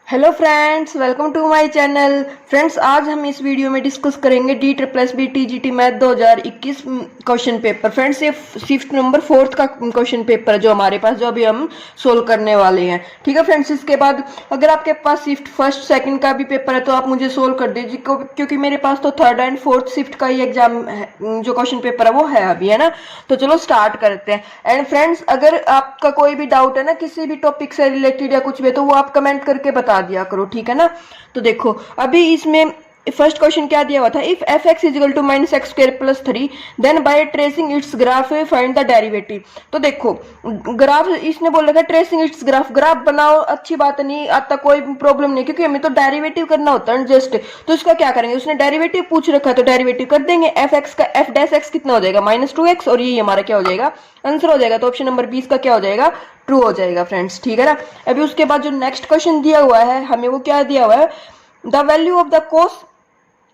Hello friends, welcome to my channel. Friends, आज हम इस वीडियो में डिस्कस करेंगे DSSB TGT math 2021 question paper. Friends, ये शिफ्ट नंबर 4 का क्वेश्चन पेपर है जो हमारे पास, जो अभी हम सोल्व करने वाले हैं। ठीक है फ्रेंड्स, इसके बाद अगर आपके पास शिफ्ट फर्स्ट सेकंड का भी पेपर है तो आप मुझे सोल्व कर दीजिए, क्योंकि मेरे पास तो थर्ड एंड फोर्थ शिफ्ट का ही एग्जाम जो क्वेश्चन पेपर है वो है अभी, है ना। तो चलो स्टार्ट करते हैं। एंड फ्रेंड्स, अगर आपका कोई भी डाउट है ना किसी भी टॉपिक से रिलेटेड या कुछ भी, तो वो आप कमेंट करके बता दिया करो, ठीक है ना। तो देखो अभी इसमें फर्स्ट क्वेश्चन क्या दिया हुआ था, if f x is equal to minus x square plus 3 then by tracing its graph find the derivative. तो देखो ग्राफ इसने बोल रखा है ट्रेसिंग इट्स ग्राफ, ग्राफ बनाओ, अच्छी बात नहीं आता, कोई प्रॉब्लम नहीं, क्योंकि हमें तो डेरिवेटिव करना होता है जस्ट। तो इसका क्या करेंगे, उसने डेरिवेटिव पूछ रखा है तो डेरिवेटिव कर देंगे। एफ एक्स का एफ डैश एक्स कितना हो जाएगा, -2x, और ये हमारा क्या हो जाएगा, आंसर हो जाएगा। तो ऑप्शन नंबर 20 का क्या हो जाएगा, ट्रू हो जाएगा फ्रेंड्स, ठीक है ना। अभी उसके बाद जो नेक्स्ट क्वेश्चन दिया हुआ है हमें, वो क्या दिया हुआ है, द वैल्यू ऑफ द कोस।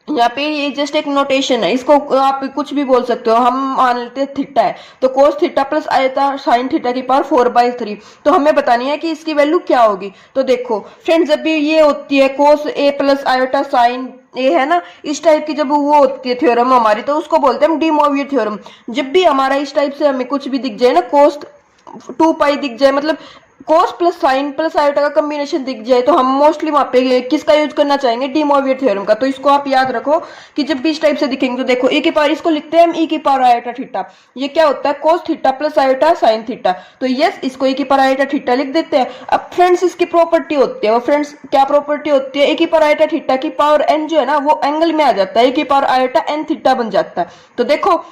यहाँ पे ये जस्ट एक नोटेशन है, इसको आप कुछ भी बोल सकते हो। हम मान लेते हैं थीटा है, तो कोस थीटा प्लस आयता साइन थीटा की पावर 4/3। तो हमें बतानी है कि इसकी वैल्यू क्या होगी। तो देखो फ्रेंड्स, जब भी ये होती है कोस ए प्लस आयोटा साइन ए, है ना, इस टाइप की जब वो होती है थ्योरम हमारी, तो उसको बोलते हैं हम डी मोवियर थ्योरम। जब भी हमारा इस टाइप से हमें कुछ भी दिख जाए ना, कोस 2 पाई दिख जाए, मतलब कोस प्लस साइन प्लस आयोटा का कॉम्बिनेशन दिख जाए, तो हम मोस्टली वहां पे किसका यूज करना चाहेंगे, डी मोवियर थ्योरम का। तो इसको आप याद रखो कि जब भी इस टाइप से दिखेंगे तो देखो e की पावर, इसको लिखते हैं हम e की पावर आयोटा थीटा। ये क्या होता है, cos theta plus iota sine theta. तो यस, इसको e की पावर आयोटा थीटा लिख देते हैं। अब फ्रेंड्स, इसकी प्रॉपर्टी होती है, वो फ्रेंड्स क्या प्रॉपर्टी होती है, e की पावर आयोटा थीटा की पावर n जो है ना, वो एंगल में आ जाता है, e की पावर आयोटा n थीटा बन जाता है। तो देखो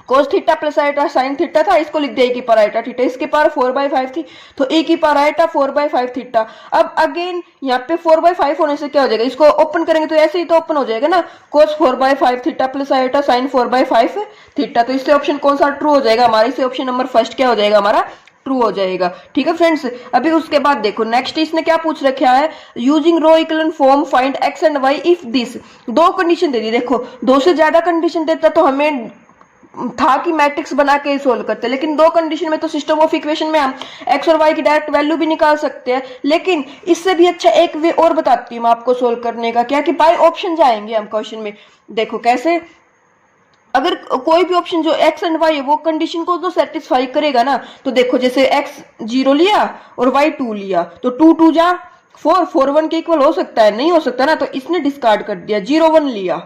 cos theta plus iota sine theta था, इसको लिख दिया e की पावर आयोटा थीटा, इसकी पावर 4/5 थी, तो e की पावर आयोटा 4/5 थीटा। अब अगेन यहाँ पे 4/5 होने से क्या हो जाएगा, इसको ओपन करेंगे तो ऐसे ही तो ओपन हो जाएगा ना, कोस 4/5 theta plus iota sine 4/5 theta. तो इससे ऑप्शन कौन सा ट्रू हो जाएगा हमारा, इससे ऑप्शन नंबर फर्स्ट क्या हो जाएगा हमारा, ट्रू हो जाएगा। ठीक है फ्रेंड्स, अभी उसके बाद देखो नेक्स्ट इसने क्या पूछ रखा है, using row equivalent form find x and y if this. दो कंडीशन दे दी। देखो दो से ज्यादा कंडीशन देता तो हमें था कि मैट्रिक्स बना के सोल्व करते, लेकिन दो कंडीशन में तो सिस्टम ऑफ इक्वेशन में हम एक्स और वाई की डायरेक्ट वैल्यू भी निकाल सकते हैं। लेकिन इससे भी अच्छा एक वे और बताती हूँ आपको सोल्व करने का, क्या कि बाय ऑप्शन जाएंगे हम क्वेश्चन में। देखो कैसे, अगर कोई भी ऑप्शन जो एक्स एंड वाई है वो कंडीशन को तो सेटिस्फाई करेगा ना। तो देखो जैसे एक्स 0 लिया और वाई 2 लिया, तो 2 2 जा 4, 4 1 के इक्वल हो सकता है, नहीं हो सकता ना, तो इसने डिस्कार्ड कर दिया। 0 1 लिया,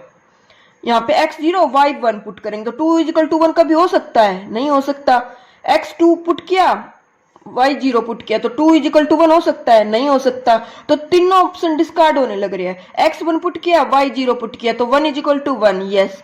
यहाँ पे x 0 y 1 पुट करेंगे तो 2 इजिकल टू 1 कभी हो सकता है, नहीं हो सकता। x 2 पुट किया, y 0 पुट किया, तो 2 इजिकल टू 1 हो सकता है, नहीं हो सकता। तो तीनों ऑप्शन डिस्कार्ड होने लग रहे हैं। x 1 पुट किया, y 0 पुट किया, तो 1 is equal to 1, yes.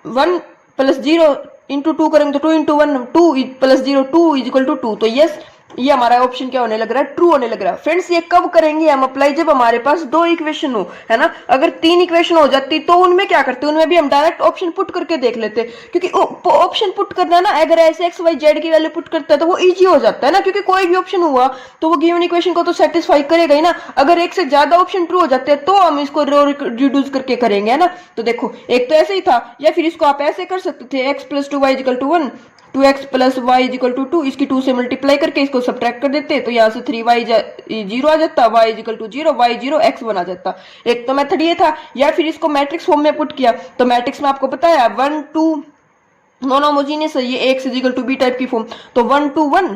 1 plus 0 into 2 करेंगे तो 2 इंटू 1 2 प्लस 0 2 इजिकल टू 2, तो यस, ये हमारा ऑप्शन क्या होने लग रहा है, ट्रू होने लग रहा है। फ्रेंड्स, ये कब करेंगे हम अप्लाई, जब हमारे पास दो इक्वेशन हो, है ना। अगर तीन इक्वेशन हो जाती तो उनमें क्या करते, उनमें भी हम डायरेक्ट ऑप्शन पुट करके देख लेते, क्योंकि ऑप्शन पुट करना ना, अगर ऐसे एक्स वाई जेड की वैल्यू पुट करता है तो वो इजी हो जाता है ना, क्योंकि कोई भी ऑप्शन हुआ तो वो गिवन इक्वेशन को तो सेटिस्फाई करेगा ही ना। अगर एक से ज्यादा ऑप्शन ट्रू हो जाते हैं तो हम इसको रिड्यूस करके करेंगे, है ना। तो देखो एक तो ऐसे ही था, या फिर इसको आप ऐसे कर सकते थे, x plus 2y is equal to 1, 2x plus y is equal to 2, इसकी 2 से मल्टीप्लाई करके इसको सब्ट्रैक्ट कर देते, तो यहाँ से 3y 0 आ जाता, y is equal to 0, y 0 x 1 आ जाता। एक तो मेथड ये था, या फिर इसको मैट्रिक्स फॉर्म में पुट किया, तो मैट्रिक्स में आपको पता है 1 2 नॉन होमोजीनियस है, ये x is equal to b type की फॉर्म, तो 1 2 1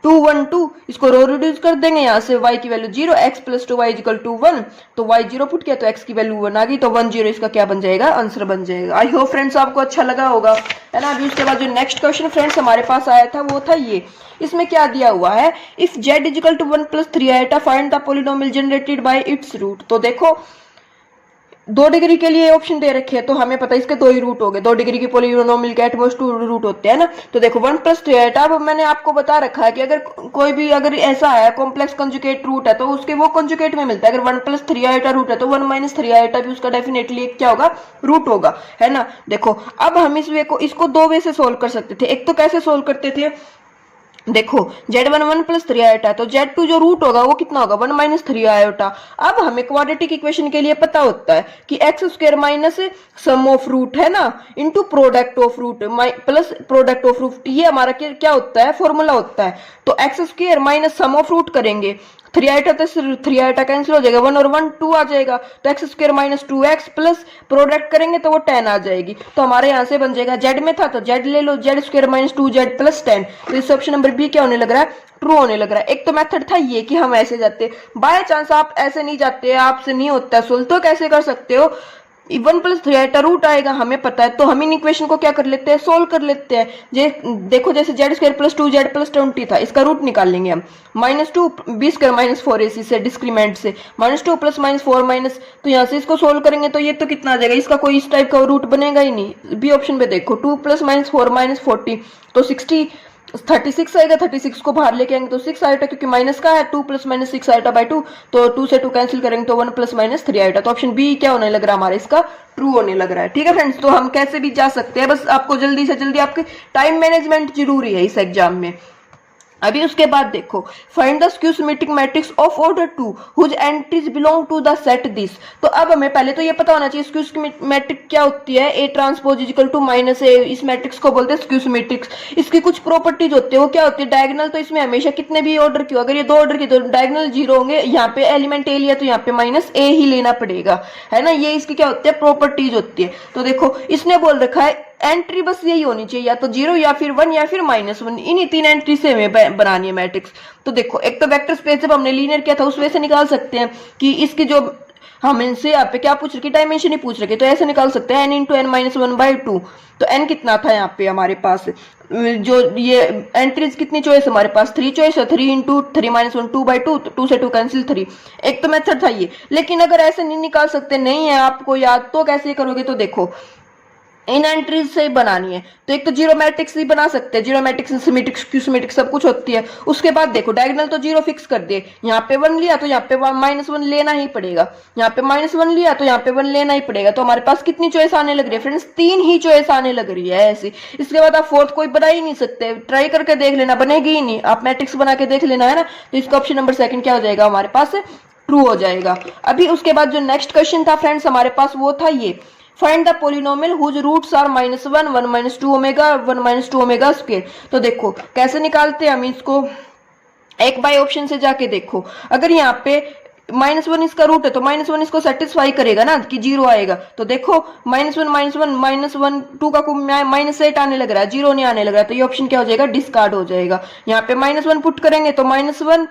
2 1 2, इसको रो रिड्यूस कर देंगे, यहाँ से y की value 0, x plus 2y is equal to 1, तो y 0 पुट किया तो x की वैल्यू 1 आ गई, तो 1 0 इसका क्या बन जाएगा, आंसर बन जाएगा। आई होप फ्रेंड्स आपको अच्छा लगा होगा, है ना। अभी उसके बाद जो नेक्स्ट क्वेश्चन फ्रेंड्स हमारे पास आया था वो था ये, इसमें क्या दिया हुआ है, if z is equal to 1 plus 3 iota find the polynomial generated by its root. तो देखो 2 डिग्री के लिए ऑप्शन दे रखे हैं, तो हमें पता है इसके दो ही रूट हो गए, 2 डिग्री की पॉलिनोमियल के एटमोस्ट 2 रूट होते हैं ना। तो देखो 1 प्लस 3 आयोटा, अब मैंने आपको बता रखा है कि अगर कोई भी अगर ऐसा है कॉम्प्लेक्स कंजुगेट रूट है तो उसके वो कंजुगेट में मिलता है। अगर 1 प्लस 3 आयोटा रूट है तो 1 माइनस 3 आयोटा भी उसका डेफिनेटली एक क्या होगा, रूट होगा, है ना। देखो अब हम इस वे को, इसको दो वे से सोल्व कर सकते थे। एक तो कैसे सोल्व करते थे, देखो z1 1 प्लस 3 आयोटा, तो z2 जो रूट होगा वो कितना होगा, 1 माइनस 3 आयोटा। अब हमें क्वाड्रेटिक इक्वेशन के लिए पता होता है कि x square minus sum of root, है ना, into product of root plus product of root, ये हमारा क्या होता है, फॉर्मूला होता है। तो x square minus sum of root करेंगे 3 आइटा तो 3 आइटा कैंसिल हो जाएगा, 1 और 1 2 आ जाएगा, तो x square minus 2x plus product करेंगे तो वो 10 आ जाएगी। तो हमारे यहाँ से बन जाएगा, जेड में था तो जेड ले लो, z square minus 2z plus 10। तो इस ऑप्शन नंबर बी क्या होने लग रहा है, ट्रू होने लग रहा है। एक तो मेथड था ये कि हम ऐसे जाते, बाय चांस आप ऐसे नहीं जाते, आपसे नहीं होता सोल्व, तो कैसे कर सकते हो, 1 प्लस 3 आइटा रूट आएगा हमें पता है, तो हम इन इक्वेशन को क्या कर लेते हैं, सोल्व कर लेते हैं। देखो जैसे Z square plus 2z plus 20 था, इसका रूट निकाल लेंगे हम, -2 बी स्क्वायर माइनस 4ac से डिस्क्रीमेंट से, -2 प्लस -4 माइनस, तो यहाँ से इसको सोल्व करेंगे तो ये तो कितना आ जाएगा, इसका कोई इस टाइप का रूट बनेगा ही नहीं। बी ऑप्शन पे देखो 2 प्लस -4 माइनस 40 तो 36 आएगा, 36 को बाहर लेके आएंगे तो 6 आएगा, क्योंकि माइनस का है, 2 प्लस माइनस 6 आएगा बाई 2, तो 2 से 2 कैंसिल करेंगे तो 1 प्लस माइनस 3 आएगा। तो ऑप्शन बी क्या होने लग रहा है हमारा, इसका ट्रू होने लग रहा है। ठीक है फ्रेंड्स, तो हम कैसे भी जा सकते हैं, बस आपको जल्दी से जल्दी, आपके टाइम मैनेजमेंट जरूरी है इस एग्जाम में। अभी उसके बाद देखो, find the skew symmetric matrix of order 2 whose entries belong to the set this. तो अब हमें पहले तो ये पता होना चाहिए स्क्यू सिमेट्रिक क्या होती है, A transpose equal to minus A, इस मैट्रिक्स को बोलते हैं स्क्यू सिमेट्रिक्स। इसकी कुछ प्रॉपर्टीज होती है, वो क्या होती है, डायगोनल तो इसमें हमेशा कितने भी ऑर्डर की हो, अगर ये 2 ऑर्डर की तो डायगोनल 0 होंगे, यहाँ पे एलिमेंट ए लिया तो यहाँ पे माइनस ए ही लेना पड़ेगा, है ना, ये इसकी क्या होती है, प्रॉपर्टीज होती है। तो देखो इसने बोल रखा है एंट्री बस यही होनी चाहिए, या तो 0 या फिर 1 या फिर -1, इन्हीं 3 एंट्री से हमें बनानी है मैट्रिक्स। तो देखो एक तो वेक्टर स्पेस जब हमने लीनियर किया था उस वजह से निकाल सकते हैं कि इसकी जो हम इनसे यहाँ पे क्या पूछ रखे, डायमेंशन ही पूछ रखे, तो ऐसे निकाल सकते हैं n इंटू एन माइनस 1/2। तो n कितना था यहाँ पे हमारे पास, जो ये एंट्रीज कितनी चॉइस हमारे पास, 3 चॉइस है, 3 इंटू 3 माइनस 1 2/2, 2 से 2 कैंसिल 3। एक तो मेथड था ये, लेकिन अगर ऐसे नहीं निकाल सकते, नहीं है आपको याद, तो कैसे करोगे, तो देखो इन एंट्रीज से बनानी है, तो एक तो जीरो मैट्रिक्स ही बना सकते हैं, zero matrix symmetric skew symmetric सब कुछ होती है। उसके बाद देखो डायगोनल तो 0 फिक्स कर दिए, यहाँ पे 1 लिया तो यहाँ पे -1 लेना ही पड़ेगा, यहाँ पे -1 लिया तो यहाँ पे 1 लेना ही पड़ेगा। तो हमारे पास कितनी चॉइस आने लग रही है फ्रेंड्स, 3 ही चॉइस आने लग रही है ऐसी। इसके बाद आप फोर्थ कोई बना ही नहीं सकते, ट्राई करके देख लेना, बनेगी ही नहीं, आप मैट्रिक्स बना के देख लेना, है ना। तो इसका ऑप्शन नंबर 2 क्या हो जाएगा हमारे पास, ट्रू हो जाएगा। अभी उसके बाद जो नेक्स्ट क्वेश्चन था फ्रेंड्स हमारे पास, वो था ये, find the polynomial whose roots are -1, 1 - 2 omega, 1 - 2 omega square. तो देखो कैसे निकालते हैं हम इसको, एक बाय ऑप्शन से जाके देखो, अगर यहाँ पे -1 इसका रूट है तो -1 इसको सेटिस्फाई करेगा ना कि 0 आएगा। तो देखो -1 2 का -8 आने लग रहा है, 0 नहीं आने लग रहा है, तो ये ऑप्शन क्या हो जाएगा, डिस्कार्ड हो जाएगा। यहाँ पे -1 पुट करेंगे तो -1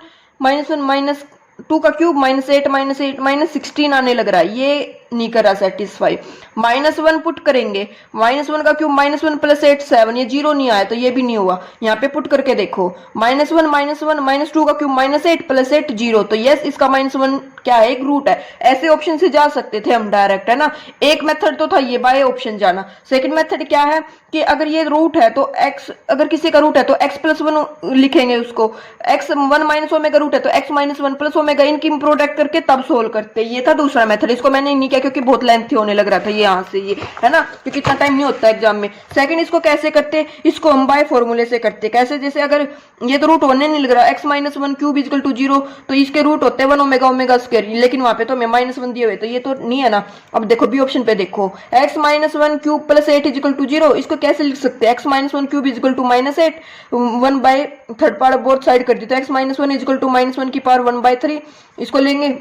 2 का क्यूब -8 -16 आने लग रहा है, ये नहीं करा सेटिस्फाई। -1 पुट करेंगे, -1 का क्यूब -1 + 8 7, ये 0 नहीं आया तो ये भी नहीं हुआ। यहाँ पे पुट करके देखो -1 -2 का क्यूब -8 + 8 0, तो यस इसका -1 क्या है, एक रूट है। ऐसे ऑप्शन से जा सकते थे हम डायरेक्ट, है ना। एक मेथड तो था ये बाय ऑप्शन जाना। सेकंड मेथड क्या है कि अगर ये रूट है तो x, अगर किसी का रूट है तो x + 1 लिखेंगे उसको, x 1 - ओमेगा रूट है तो x - 1 + ओमेगा, इनकी प्रोडक्ट करके तब सोल्व करते। ये था दूसरा मेथड, इसको मैंने नहीं किया क्योंकि बहुत लेंथी होने लग रहा था ये यहाँ से, ये है ना, क्योंकि इतना टाइम नहीं होता एग्जाम में। सेकंड इसको कैसे करते, इसको हम बाय फॉर्मूले से करते। कैसे, जैसे अगर ये तो रूट होने नहीं लग रहा, x - 1 क्यूब = 0, तो इसके रूट होते हैं 1 ओमेगा ओमेगा स्क्वायर, लेकिन वहां पे तो हमें -1 दिए हुए, तो ये तो नहीं है ना। अब देखो बी ऑप्शन पे देखो, x - 1 क्यूब + 8 = 0, इसको कैसे लिख सकते हैं, x - 1 cube = -8, 1/3 part both side कर दी, तो x - 1 = -1 की पावर 1/3, इसको लेंगे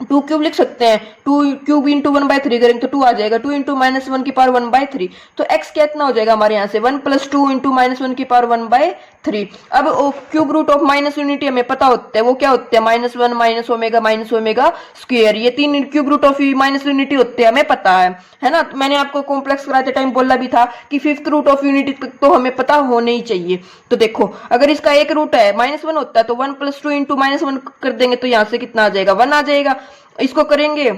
2 क्यूब लिख सकते हैं, 2 क्यूब इंटू 1/3 करेंगे तो 2 आ जाएगा, 2 इंटू -1 की पावर 1/3, तो x कितना हो जाएगा हमारे यहाँ से 1 + 2 इंटू -1 की पावर 1/3। अब cube root of minus unity हमें पता होता है, वो क्या होते हैं, -1 - ओमेगा स्क्वायर, ये 3 cube root of minus unity होते हैं, हमें पता है ना। मैंने आपको कॉम्प्लेक्स कराते टाइम बोला भी था कि 5th रूट ऑफ यूनिटी तो हमें पता होने ही चाहिए। तो देखो अगर इसका एक रूट है -1 होता है तो 1 + 2 इंटू -1 कर देंगे तो यहाँ से कितना आ जाएगा, 1 आ जाएगा। इसको करेंगे,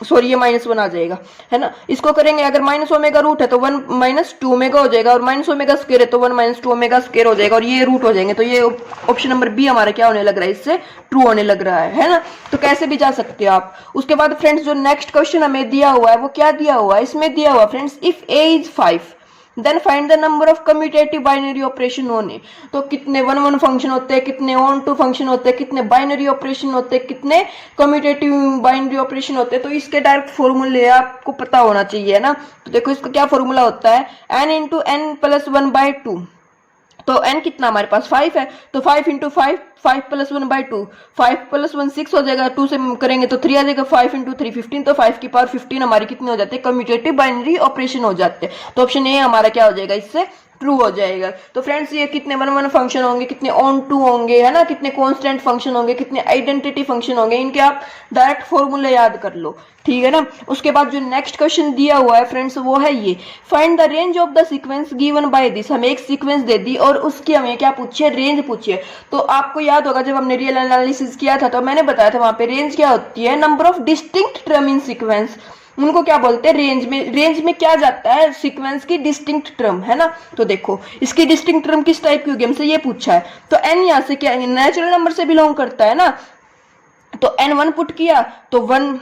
सॉरी ये -1 आ जाएगा, है ना। इसको करेंगे अगर -, ओमेगा रूट है तो 1 - 2 ओमेगा हो जाएगा, और -, ओमेगा स्क्वायर है तो 1 - 2 ओमेगा स्क्वायर हो जाएगा, और ये रूट हो जाएंगे। तो ये ऑप्शन नंबर बी हमारा क्या होने लग रहा है, इससे ट्रू होने लग रहा है ना। तो कैसे भी जा सकते हो आप। उसके बाद फ्रेंड्स जो नेक्स्ट क्वेश्चन हमें दिया हुआ है वो क्या दिया हुआ है, इसमें दिया हुआ friends, if a is 5 then find the number of commutative binary operation होने। तो कितने 1 फंक्शन होते हैं, कितने ऑन टू फंक्शन होते हैं, कितने बाइनरी ऑपरेशन होते हैं, कितने कम्यूटेटिव बाइनरी ऑपरेशन होते हैं। तो इसके डायरेक्ट फॉर्मूले आपको पता होना चाहिए ना। तो देखो इसका क्या फॉर्मूला होता है, n × n + 1/2। तो n कितना हमारे पास 5 है, तो 5 × 5 5 प्लस 1/2, 5 प्लस 1 6 हो जाएगा, 2 से करेंगे तो 3 आ जाएगा, 5 इंटू 3 15, तो 5 की पावर 15 हमारी कितने हो जाते हैं, कम्यूटेटिव बाइनरी ऑपरेशन हो जाते हैं। तो ऑप्शन ए हमारा क्या हो जाएगा, इससे ट्रू हो जाएगा। तो फ्रेंड्स ये कितने वन वन फंक्शन होंगे, कितने ऑन टू होंगे, है ना, कितने कांस्टेंट फंक्शन होंगे, कितने आइडेंटिटी फंक्शन होंगे, इनके आप डायरेक्ट फॉर्मूले याद कर लो, ठीक है ना। उसके बाद जो नेक्स्ट क्वेश्चन दिया हुआ है फ्रेंड्स वो है ये, find the range of the sequence given by this. हमें एक सीक्वेंस दे दी और उसकी हमें क्या पूछिए, रेंज पूछिए। तो आपको याद होगा जब हमने रियल एनालिसिस किया था तो मैंने बताया था वहां पे रेंज क्या होती है, number of distinct term in sequence, उनको क्या बोलते हैं, रेंज में क्या जाता है, सीक्वेंस की डिस्टिंक्ट टर्म, है ना। तो देखो इसकी डिस्टिंक्ट टर्म किस टाइप की होगी, हमसे ये पूछा है। तो एन यहाँ से क्या नेचुरल नंबर से बिलोंग करता है ना, तो n1 पुट किया तो 1,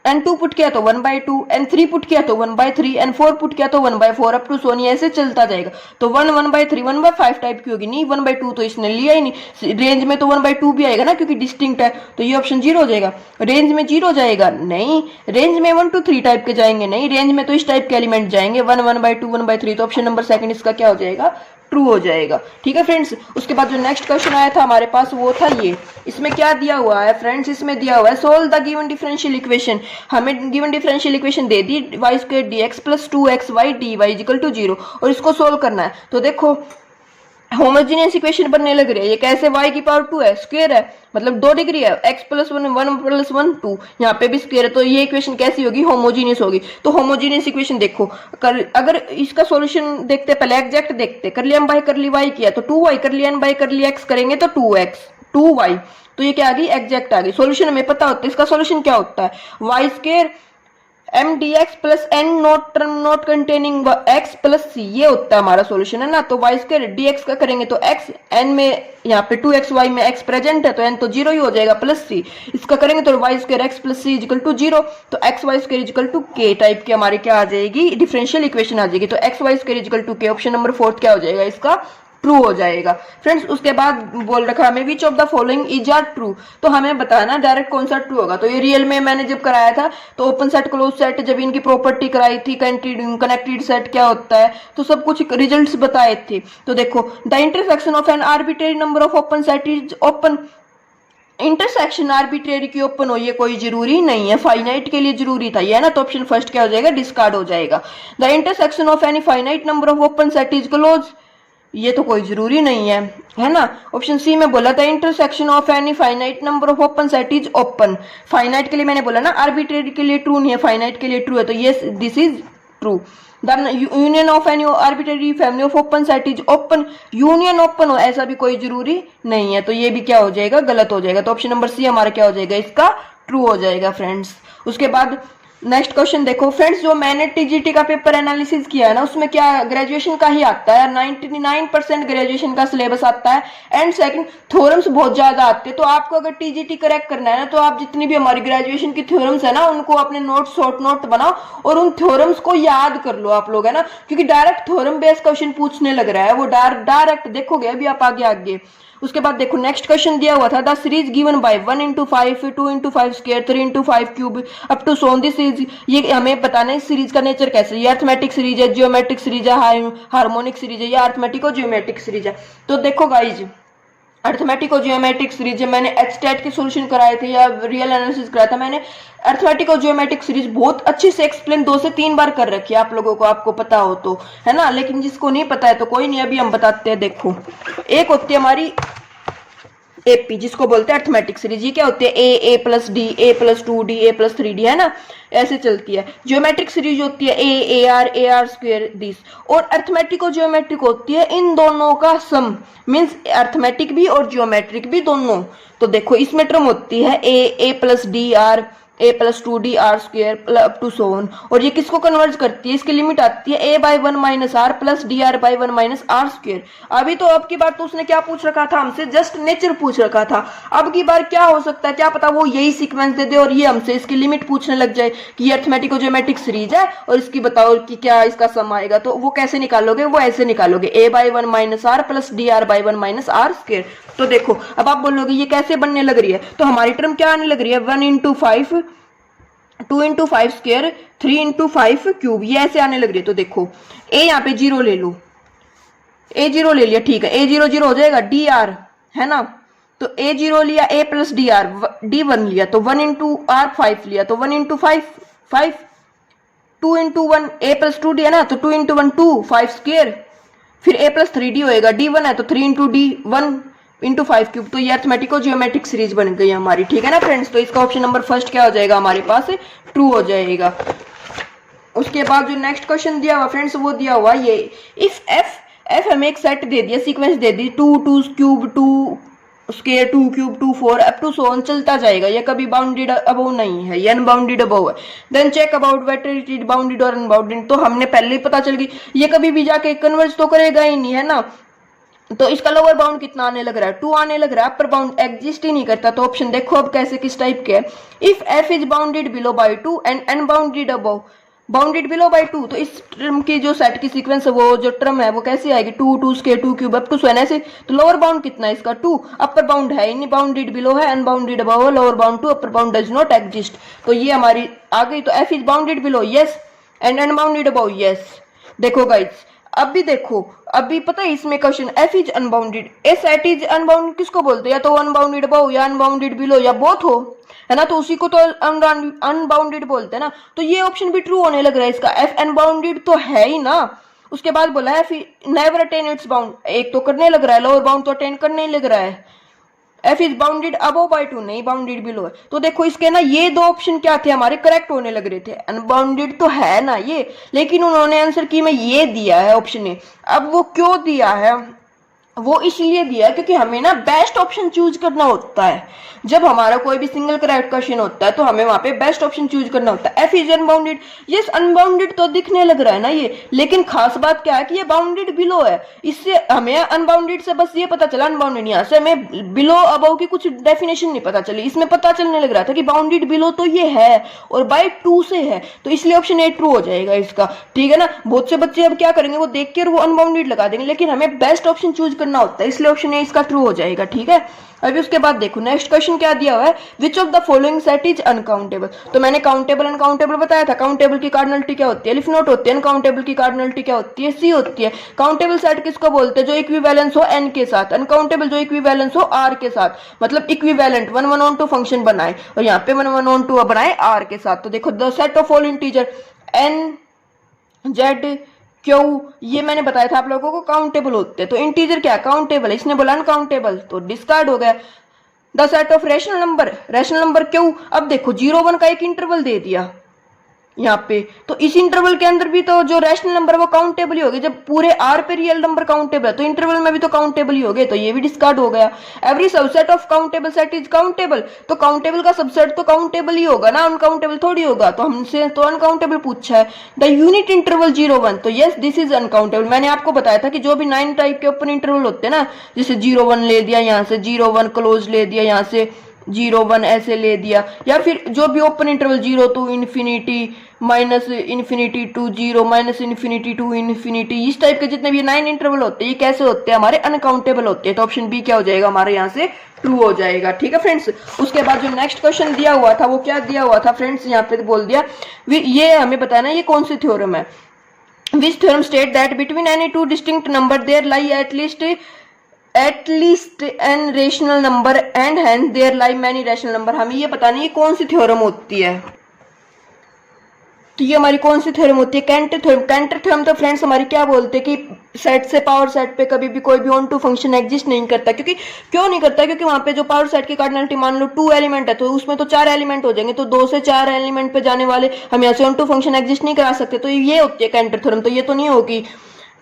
n2 पुट किया तो 1/2, n3 पुट किया तो 1/3, n4 पुट किया तो 1/4, अप टू सोनी ऐसे चलता जाएगा। तो 1 1/3 1/5 टाइप की होगी, नहीं 1/2 तो इसने लिया ही नहीं, रेंज में तो 1/2 भी आएगा ना क्योंकि डिस्टिंक्ट है, तो ये ऑप्शन 0 हो जाएगा। रेंज में 0 जाएगा नहीं, रेंज में 1 2 3 टाइप के जाएंगे, नहीं रेंज में तो इस टाइप के एलिमेंट जाएंगे 1 1/2 1/3, तो ऑप्शन नंबर सेकंड इसका क्या हो जाएगा, ट्रू हो जाएगा। ठीक है फ्रेंड्स, उसके बाद जो नेक्स्ट क्वेश्चन आया था हमारे पास वो था ये, इसमें क्या दिया हुआ है फ्रेंड्स, इसमें दिया हुआ है solve the given differential equation. हमें गिवन डिफरेंशियल इक्वेशन दे दी y² dx plus 2xy dy equal to 0 और इसको सोल्व करना है। तो देखो होमोजीनियस इक्वेशन बनने लग रही है, ये कैसे, y की पावर 2 है, स्क्वायर है मतलब 2 डिग्री है, x प्लस 1 1 प्लस 1 2, यहाँ पे भी स्क्वायर है, तो ये इक्वेशन कैसी होगी, होमोजीनियस होगी। तो होमोजीनियस इक्वेशन देखो अगर इसका सॉल्यूशन देखते पहले एग्जैक्ट देखते, कर लिया m बाय कर ली y किया तो 2y, कर लिया n बाय कर ली x करेंगे तो 2x 2y, तो ये क्या आ गई, एग्जैक्ट आ गई। सॉल्यूशन हमें पता होता है, इसका सॉल्यूशन क्या होता है, y² m dx plus n not term not containing x plus c, ये होता है हमारा सॉल्यूशन, है ना। तो y² dx का करेंगे तो x, n में यहाँ पे 2xy में x प्रेजेंट है तो n तो 0 ही हो जाएगा, प्लस c, इसका करेंगे तो y² x plus c equal to 0, तो xy² equal to k type की हमारी क्या आ जाएगी, डिफरेंशियल इक्वेशन आ जाएगी। तो xy² equal to k, option number 4 क्या हो जाएगा, इसका ट्रू हो जाएगा। फ्रेंड्स उसके बाद बोल रखा हमें which of the following is are true, तो हमें बताना डायरेक्ट कौन सा ट्रू होगा। तो ये रियल में मैंने जब कराया था तो ओपन सेट क्लोज सेट जब इनकी प्रॉपर्टी कराई थी, कनेक्टेड सेट क्या होता है, तो सब कुछ रिजल्ट्स बताए थे। तो देखो the intersection of an arbitrary number of open set is open, intersection arbitrary की ओपन हो ये कोई जरूरी नहीं है, फाइनाइट के लिए जरूरी था ये ना, तो ऑप्शन फर्स्ट क्या हो जाएगा, डिस्कार्ड हो जाएगा। The intersection of any finite number of open set is close, ये तो कोई जरूरी नहीं है ना। ऑप्शन सी में बोला था intersection of any finite number of open set is open, finite के लिए मैंने बोला ना, आर्बिट्रेरी के लिए ट्रू नहीं है, फाइनाइट के लिए ट्रू है, तो ये this is true. The union of any arbitrary family of open set is open, union open हो ऐसा भी कोई जरूरी नहीं है, तो ये भी क्या हो जाएगा, गलत हो जाएगा। तो ऑप्शन नंबर सी हमारा क्या हो जाएगा, इसका ट्रू हो जाएगा फ्रेंड्स। उसके बाद नेक्स्ट क्वेश्चन देखो फ्रेंड्स, जो मैंने टीजीटी का पेपर एनालिसिस किया है ना उसमें क्या ग्रेजुएशन का ही आता है, 99% ग्रेजुएशन का सिलेबस आता है, एंड सेकंड थ्योरम्स बहुत ज्यादा आते हैं। तो आपको अगर टीजीटी करेक्ट करना है ना तो आप जितनी भी हमारी ग्रेजुएशन की थ्योरम्स है ना उनको अपने नोट शॉर्ट नोट बनाओ और उन थ्योरम्स को याद कर लो आप लोग, है ना, क्योंकि डायरेक्ट थ्योरम बेस्ड क्वेश्चन पूछने लग रहा है, वो डायरेक्ट देखोगे अभी आप आगे आगे। उसके बाद देखो नेक्स्ट क्वेश्चन दिया हुआ था, the series given by 1 into 5 2 into 5 square 3 into 5 cube up to so this series, ये हमें बताना है इस सीरीज का नेचर कैसे, ये अर्थमेटिक सीरीज है, जियोमेट्रिक सीरीज है, हार्मोनिक सीरीज है, या अर्थमेटिक और जियोमेट्रिक सीरीज है। तो देखो गाइज अर्थमेटिक और जियोमेट्रिक सीरीज, मैंने एचटेट के सॉल्यूशन कराए थे या रियल एनालिसिस कराया था मैंने, अर्थमेटिक और जियोमेट्रिक सीरीज बहुत अच्छे से एक्सप्लेन 2 से 3 बार कर रखी है आप लोगों को, आपको पता हो तो, है ना। लेकिन जिसको नहीं पता है तो कोई नहीं, अभी हम बताते हैं। देखो एक होती है हमारी एपी जिसको बोलते हैं अर्थमेटिक सीरीज, ये क्या होती है, a plus D, A plus 2d, A plus 3d, है ना, ऐसे चलती है। जियोमेट्रिक सीरीज होती है ए आर स्क्वायर दिस, और अर्थमेटिक और जियोमेट्रिक होती है इन दोनों का सम, मींस अर्थमेटिक भी और जियोमेट्रिक भी दोनों। तो देखो इसमें टर्म होती है a plus d r, a plus 2d r square up to so on, और ये किसको कन्वर्ट करती है, इसकी लिमिट आती है a by 1 minus r plus d r by 1 minus r square. अभी तो अब की बार तो उसने क्या पूछ रखा था हमसे, जस्ट नेचर पूछ रखा था, अब की बार क्या हो सकता है, क्या पता वो यही सीक्वेंस दे दे और ये हमसे इसकी लिमिट पूछने लग जाए कि ये अर्थमेटिक और जियोमेट्रिक सीरीज है और इसकी बताओ कि क्या इसका सम आएगा। तो वो कैसे निकालोगे, वो ऐसे निकालोगे a by 1 minus r plus d r by 1 minus r square. तो देखो अब आप बोलोगे ये कैसे बनने लग रही है, तो हमारी टर्म क्या आने लग रही है, 1 into 5 2 into 5 square 3 into 5 cube, ये ऐसे आने लग रही है। तो देखो ए यहाँ पे 0 ले लो, ए 0 ले लिया, ठीक है, ए 0 0 हो जाएगा, डी आर है ना, तो a0 लिया a plus d are, d1 लिया तो 1 इंटू आर, 5 लिया तो 1 into 5, 5, 2 into 1 a plus 2d है ना, तो 2 इंटू 1 2, 5 स्क्वेयर, फिर a प्लस 3d होएगा, d1 है तो 3 इंटू डी 1 इंटू 5 क्यूब। तो ये अर्थमेटिको जियोमेट्रिक सीरीज बन गई हमारी, ठीक है ना फ्रेंड्स। तो इसका ऑप्शन नंबर फर्स्ट क्या हो जाएगा हमारे पास, ट्रू हो जाएगा। उसके बाद जो नेक्स्ट क्वेश्चन दिया हुआ फ्रेंड्स वो दिया हुआ ये, इफ एफ हमें एक सेट दे दिया, सीक्वेंस दे दी 2 2 cube 2 square 2 cube 2 4 up to so on चलता जाएगा, ये कभी बाउंडेड अबव नहीं है, ये अनबाउंडेड अबव है। Then check about whether it is bounded और अनबाउंडेड, तो हमने पहले ही पता चल गई ये कभी भी जाके कन्वर्ज तो करेगा ही नहीं, है ना। तो इसका लोअर बाउंड कितना आने लग रहा है, 2 आने लग रहा है, अपर बाउंड एग्जिस्ट ही नहीं करता। तो ऑप्शन देखो अब कैसे किस टाइप के है, if F is bounded below by 2 and unbounded above, bounded below by 2, तो इस टर्म की जो सेट की सीक्वेंस है, वो जो टर्म है वो कैसी आएगी, 2 2 square 2 cube up to so on ऐसे। तो लोअर बाउंड कितना है इसका 2, अपर बाउंड है नहीं, बाउंडेड बिलो है, अनबाउंडेड अबव है, lower bound 2, upper bound does not exist. तो ये हमारी आ गई। तो F is bounded below yes and unbounded above yes. देखो गाइस अब भी देखो, अभी पता है इसमें question F is unbounded, A set is unbounded किसको बोलते हैं, या तो अनबाउंडेड अबव या अनबाउंडेड बिलो या बोथ हो, है ना, तो उसी को तो अनबाउंडेड बोलते हैं ना। तो ये ऑप्शन भी ट्रू होने लग रहा है इसका, एफ अनबाउंडेड तो है ही ना। उसके बाद बोला है नेवर अटेन इट्स बाउंड, एक तो करने लग रहा है, लोअर बाउंड तो अटेन करने ही लग रहा है। F is bounded above by 2 नहीं, बाउंडेड बिलो है। तो देखो इसके ना ये दो ऑप्शन क्या थे हमारे, करेक्ट होने लग रहे थे। अनबाउंडेड तो है ना ये, लेकिन उन्होंने आंसर की में ये दिया है ऑप्शन ए। अब वो क्यों दिया है, वो इसलिए दिया है क्योंकि हमें ना बेस्ट ऑप्शन चूज करना होता है। जब हमारा कोई भी सिंगल करेक्ट क्वेश्चन होता है तो हमें वहां पे बेस्ट ऑप्शन चूज करना होता है। F is unbounded, yes unbounded तो दिखने लग रहा है ना ये, लेकिन खास बात क्या है कि ये बाउंडेड बिलो है। इससे हमें अनबाउंडेड से बस ये पता चला अनबाउंडेड, यहाँ से हमें बिलो अबव की कुछ डेफिनेशन नहीं पता चली। इसमें पता चलने लग रहा था कि बाउंडेड बिलो तो ये है और बाय 2 से है, तो इसलिए ऑप्शन ए ट्रू हो जाएगा इसका, ठीक है ना। बहुत से बच्चे अब क्या करेंगे, वो देख के वो अनबाउंडेड लगा देंगे, लेकिन हमें बेस्ट ऑप्शन चूज करना होता है, इसलिए ऑप्शन ए इसका ट्रू हो जाएगा, ठीक है। अभी उसके बाद देखो नेक्स्ट क्वेश्चन क्या दिया हुआ है, विच of the following set is uncountable. तो मैंने काउंटेबल अनकाउंटेबल बताया था। काउंटेबल की कार्डिनलिटी क्या होती है, एलिफ नोट होती है। अनकाउंटेबल की कार्डिनलिटी क्या होती है, सी होती है। काउंटेबल सेट किसको बोलते हैं, जो इक्विवेलेंस हो एन के साथ। अनकाउंटेबल जो इक्विवेलेंस हो आर के साथ, मतलब इक्विवेलेंट 1 1 on 2 फंक्शन बनाए और यहाँ पे 1 1 on 2 बनाए आर के साथ। तो देखो the set of all integer N Z Q, ये मैंने बताया था आप लोगों को काउंटेबल होते हैं। तो इंटीजर क्या काउंटेबल है, इसने बोला अनकाउंटेबल तो डिस्कार्ड हो गया। The set of rational number Q, अब देखो 0 1 का एक इंटरवल दे दिया यहाँ पे, तो इस इंटरवल के अंदर भी तो जो रैशनल नंबर वो काउंटेबल ही हो गए। जब पूरे आर पे रियल नंबर काउंटेबल है तो इंटरवल में भी तो काउंटेबल ही हो गए, तो ये भी डिस्कार्ड हो गया। Every subset of countable set is countable, तो काउंटेबल का सबसेट तो काउंटेबल ही होगा ना, अनकाउंटेबल थोड़ी होगा। तो हमसे तो अनकाउंटेबल पूछा है। द यूनिट इंटरवल 0 1, तो यस दिस इज अनकाउंटेबल। मैंने आपको बताया था कि जो भी 9 टाइप के ओपन इंटरवल होते हैं ना, जैसे 0 1 ले दिया, यहाँ से 0 1 क्लोज ले दिया, यहाँ से 0 1 ऐसे ले दिया, या फिर जो भी open interval 0 to infinity, minus infinity to 0, minus infinity to infinity, इस टाइप के जितने भी 9 इंटरवल होते हैं ये कैसे होते हैं, हमारे अनकाउंटेबल होते हैं। तो ऑप्शन बी क्या हो जाएगा हमारे यहाँ से ट्रू हो जाएगा, ठीक है फ्रेंड्स। उसके बाद जो नेक्स्ट क्वेश्चन दिया हुआ था वो क्या दिया हुआ था फ्रेंड्स, यहाँ पे बोल दिया, ये हमें बताना ये कौन सी थ्योरम है। Which theorem state that between any two distinct number there lie at least an rational number and hence there lie many rational number. हमें ये पता नहीं ये कौन सी थ्योरम होती है, तो ये हमारी कौन सी थ्योरम होती है, कैंटर थ्योरम। कैंटर थ्योरम तो फ्रेंड्स हमारी क्या बोलते हैं कि सेट से पावर सेट पे कभी भी कोई भी ऑन टू फंक्शन एग्जिस्ट नहीं करता। क्योंकि क्यों नहीं करता, क्योंकि वहां पे जो पावर सेट की कार्डिनलिटी मान लो 2 एलिमेंट है, तो उसमें तो 4 एलिमेंट हो जाएंगे, तो 2 से 4 एलिमेंट पे जाने वाले हम यहाँ से ऑन टू फंक्शन एग्जिस्ट नहीं करा सकते। तो ये होती है कैंटर थ्योरम, तो ये तो नहीं होगी।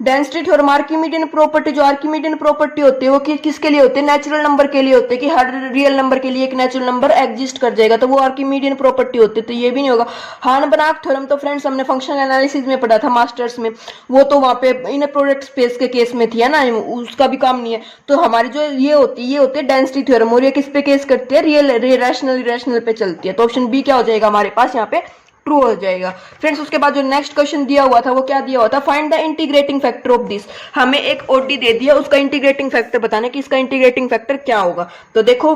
डेंसिटी थ्योरम, आर्किमीडियन प्रॉपर्टी, जो आर्किमीडियन प्रॉपर्टी होती है वो किसके लिए होती है, नेचुरल नंबर के लिए होती है, कि हर रियल नंबर के लिए एक नेचुरल नंबर एग्जिस्ट कर जाएगा, तो वो आर्किमीडियन प्रॉपर्टी होती है, तो ये भी नहीं होगा। हार्न-बनाक थ्योरम तो फ्रेंड्स हमने फंक्शनल एनालिसिस में पढ़ा था मास्टर्स में, वो तो वहां पे इन प्रोडक्ट स्पेस के केस में थी, है ना, उसका भी काम नहीं है। तो हमारी जो ये होती है डेंसिटी थ्योरम, और ये किस पे केस करती है, रियल रैशनल इरेशनल पे चलती है। तो ऑप्शन बी क्या हो जाएगा हमारे पास यहाँ पे ट्रू हो जाएगा फ्रेंड्स। उसके बाद जो नेक्स्ट क्वेश्चन दिया हुआ था वो क्या दिया हुआ था, find the integrating factor of this. हमें एक ओडी दे दिया, उसका इंटीग्रेटिंग फैक्टर बताना कि इसका इंटीग्रेटिंग फैक्टर क्या होगा। तो देखो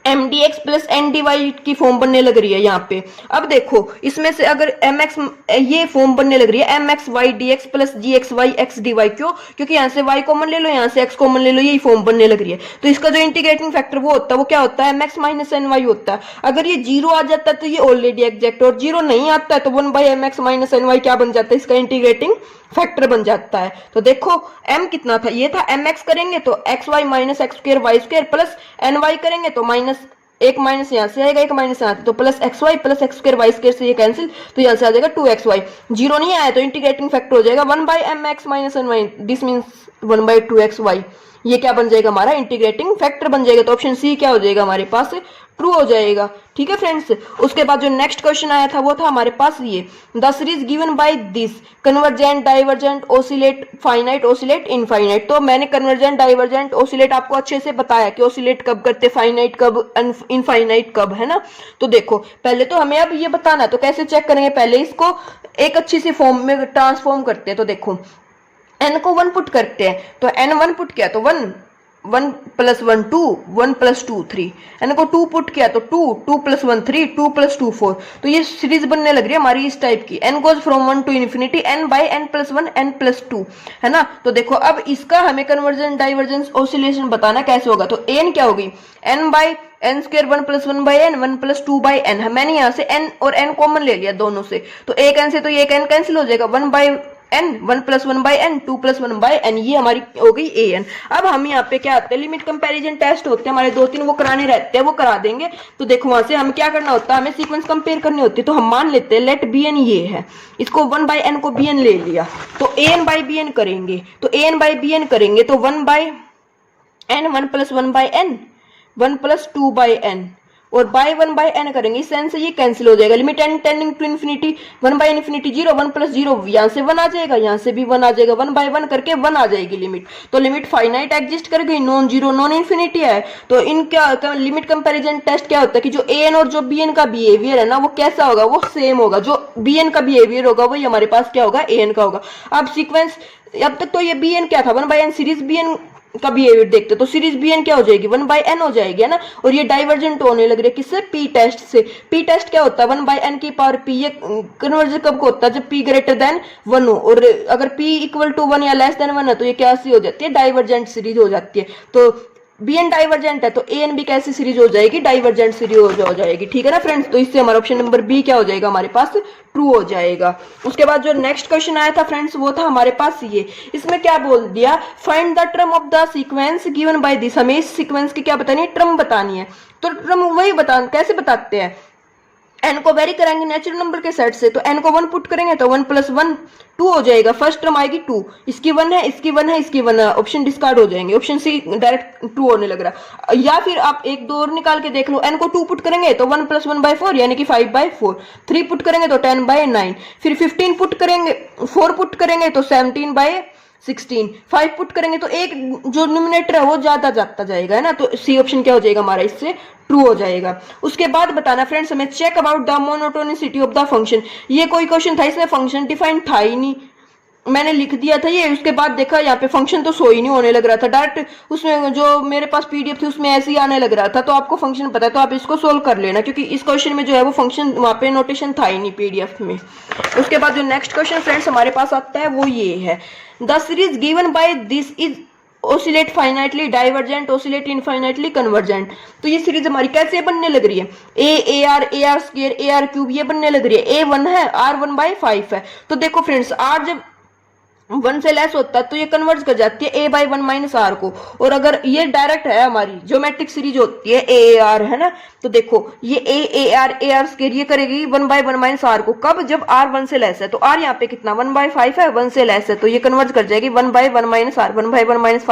m d x plus n d y की फॉर्म बनने लग रही है यहाँ पे। अब देखो इसमें से अगर एम एक्स ये फॉर्म बनने लग रही है m x y d x plus g x y x d y, क्यों? क्योंकि यहाँ से वाई कॉमन ले लो, यहाँ से एक्स कॉमन ले लो, यही फॉर्म बनने लग रही है। तो इसका जो इंटीग्रेटिंग फैक्टर वो होता है वो क्या होता है? M x minus n y होता है। अगर ये जीरो आ जाता है तो ये ऑलरेडी एग्जैक्ट, और जीरो नहीं आता है तो one by M x minus n y क्या बन जाता है? इसका इंटीग्रेटिंग फैक्टर बन जाता है। तो देखो m कितना था? ये था mx करेंगे तो x y minus x square y square plus n y करेंगे तो माइनस एक माइनस यहाँ से आएगा, एक माइनस यहाँ से, तो plus x y plus x square y square से ये कैंसिल, तो यहाँ से आ जाएगा 2xy। जीरो नहीं आया तो इंटीग्रेटिंग फैक्टर हो जाएगा 1 by M x minus n y, this means 1 by 2xy। ये क्या बन जाएगा? हमारा इंटीग्रेटिंग फैक्टर बन जाएगा। तो ऑप्शन सी क्या हो जाएगा हमारे पास? ट्रू हो जाएगा। ठीक है फ्रेंड्स, उसके बाद जो नेक्स्ट क्वेश्चन आया था वो था हमारे पास ये, the series given by this convergent divergent oscillate finite oscillate infinite. तो मैंने कन्वर्जेंट डाइवर्जेंट ओसिलेट आपको अच्छे से बताया कि ओसिलेट कब करते, फाइनाइट कब, इनफाइनाइट कब, है ना। तो देखो पहले तो हमें अब ये बताना है, तो कैसे चेक करेंगे? पहले इसको एक अच्छी सी फॉर्म में ट्रांसफॉर्म करते हैं। तो देखो n को 1 पुट करते हैं, तो n 1 पुट किया तो 1, 1 प्लस 1 2, 1 प्लस 2 3, n को 2 पुट किया तो 2, 2 प्लस 1 3, 2 प्लस 2 4। तो ये सीरीज बनने लग रही है हमारी इस टाइप की, n goes from 1 to infinity n by n plus 1 n plus 2, है ना। तो देखो अब इसका हमें कन्वर्जेंट डाइवर्जेंस ओसिलेशन बताना कैसे होगा। तो n क्या होगी? n by n square 1 plus 1 by n, 1 plus 2 by n. मैंने यहाँ से n और n कॉमन ले लिया दोनों से, तो एक n से तो ये एक n कैंसिल हो जाएगा, 1 by n, 1 plus 1 by n, 2 plus 1 by n, ये हमारी हो गई an। अब हम यहाँ पे क्या आते हैं, लिमिट कंपैरिजन टेस्ट होते हैं हमारे 2-3, वो कराने रहते हैं, वो करा देंगे। तो देखो वहां से हमें क्या करना होता है, हमें सीक्वेंस कंपेयर करनी होती है। तो हम मान लेते हैं लेट bn ये है, इसको 1 बाई n को bn ले लिया, तो an बाई bn करेंगे, तो an बाई bn करेंगे तो 1 by n, 1 plus 1 by n, 1 plus 2 by n, और बाय 1 बाय n करेंगे, इस n से ये कैंसिल हो जाएगा। Limit n tending to infinity, 1 by infinity 0, 1 plus 0, यहाँ से 1 आ जाएगा, यहाँ से भी 1 आ जाएगा, 1 बाय 1 करके 1 आ जाएगी लिमिट। तो लिमिट फाइनाइट एग्जिस्ट कर गई, नॉन जीरो नॉन इन्फिनिटी है। तो इनका लिमिट कंपैरिजन टेस्ट क्या होता है कि जो an और जो bn का बिहेवियर है ना वो कैसा होगा, वो सेम होगा। जो bn का बिहेवियर होगा वही हमारे पास क्या होगा, an का होगा। अब सीक्वेंस, अब तक तो ये bn क्या था, 1 बाय n सीरीज bn का बिहेवियर देखते, तो सीरीज bn क्या हो जाएगी, 1 बाय n हो जाएगी, है ना। और ये डाइवर्जेंट होने लग रही है किससे, p टेस्ट से। p टेस्ट क्या होता है, 1 बाय n की पावर p। ये कन्वर्जन कब को होता है, जब p ग्रेटर देन 1 हो, और अगर p इक्वल टू 1 या लेस देन 1 है तो ये कैसी हो जाती है, डाइवर्जेंट सीरीज हो जाती है। तो bn डाइवर्जेंट है तो an भी कैसी सीरीज हो जाएगी, डाइवर्जेंट सीरीज हो जाएगी। ठीक है ना फ्रेंड्स, तो इससे हमारा ऑप्शन नंबर बी क्या हो जाएगा हमारे पास, ट्रू हो जाएगा। उसके बाद जो नेक्स्ट क्वेश्चन आया था फ्रेंड्स वो था हमारे पास ये, इसमें क्या बोल दिया, find the term of the sequence given by this. हमें इस सीक्वेंस की क्या बतानी है, टर्म बतानी है। तो टर्म वही कैसे बताते हैं, n को वेरी कराएंगे नेचुरल नंबर के सेट से, तो n को 1 पुट करेंगे तो 1 प्लस 1 2 हो जाएगा। फर्स्ट टर्म आएगी 2, इसकी 1 है, इसकी 1 है, इसकी 1 है, ऑप्शन डिस्कार्ड हो जाएंगे। ऑप्शन सी डायरेक्ट ट्रू होने लग रहा। या फिर आप एक दो और निकाल के देख लो, n को 2 पुट करेंगे तो 1 प्लस 1 बाई 4 यानी कि 5 बाई 4, 3 पुट करेंगे तो 10 बाई 9, फिर 15 पुट करेंगे, 4 पुट करेंगे तो 17 बाई 16, 5 पुट करेंगे तो एक जो न्यूमरेटर है वो ज्यादा जाता जाएगा, है ना। तो सी ऑप्शन क्या हो जाएगा हमारा, इससे ट्रू हो जाएगा। उसके बाद बताना फ्रेंड्स हमें, check about the monotonicity of the function. ये कोई क्वेश्चन था, इसमें फंक्शन डिफाइन था ही नहीं, मैंने लिख दिया था ये। उसके बाद देखा यहाँ पे फंक्शन तो सो ही नहीं होने लग रहा था, डायरेक्ट उसमें जो मेरे पास पीडीएफ थी उसमें ऐसे ही आने लग रहा था। तो आपको फंक्शन पता है तो आप इसको सोल्व कर लेना, क्योंकि इस क्वेश्चन में जो है वो फंक्शन वहाँ पे नोटेशन था ही नहीं पीडीएफ में। उसके बाद जो नेक्स्ट क्वेश्चन फ्रेंड्स हमारे पास आता है वो ये है, the series given by this is oscillate finitely divergent oscillate infinitely convergent. तो ये सीरीज हमारी कैसे बनने लग रही है, A R square A R cube ये बनने लग रही है। a 1 है, r 1 बाई 5 है। तो देखो फ्रेंड्स r जब 1 से लेस होता है तो ये कन्वर्ट कर जाती है a बाई 1 माइनस आर को, और अगर ये डायरेक्ट है हमारी ज्योमेट्रिक सीरीज होती है ए आर, है ना। तो देखो ये ए आर स्क्वायर ये करेगी 1 बाई 1 माइनस आर को, कब, जब r 1 से लेस है। तो r यहाँ पे कितना 1 बाई 5 है, 1 से लेस है, तो ये कन्वर्ट कर जाएगी 1 by 1 minus r, 1 by 1 minus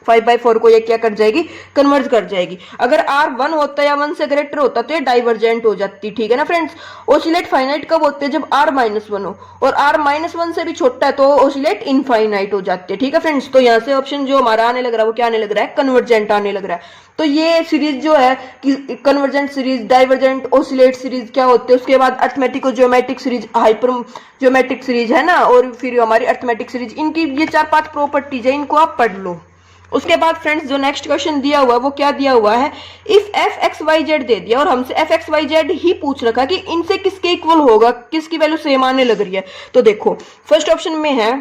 5 by 4 को ये क्या कर जाएगी, कन्वर्ट कर जाएगी। अगर r 1 होता है या 1 से ग्रेटर होता तो ये डाइवर्जेंट हो जाती। ठीक है ना फ्रेंड्स। ओसिलेट फाइनाइट कब होते हैं, जब r माइनस 1 हो, और r माइनस 1 से भी छोटा है तो ओसिलेट इनफाइनाइट हो जाते हैं। ठीक है फ्रेंड्स। तो यहाँ से ऑप्शन जो हमारा आने लग रहा है वो क्या आने लग रहा है, कन्वर्जेंट आने लग रहा है। तो ये सीरीज जो है कि convergent series, divergent oscillate series क्या होते हैं, उसके बाद अर्थमेटिक और geometric series, hyper geometric series, है ना, और फिर हमारी अर्थमेटिक सीरीज, इनकी ये 4-5 प्रॉपर्टीज है, इनको आप पढ़ लो। उसके बाद फ्रेंड्स जो नेक्स्ट क्वेश्चन दिया हुआ है वो क्या दिया हुआ है, if f x y z दे दिया और हमसे एफ एक्स वाई जेड ही पूछ रखा कि इनसे किसके इक्वल होगा, किसकी वैल्यू सेम आने लग रही है। तो देखो फर्स्ट ऑप्शन में है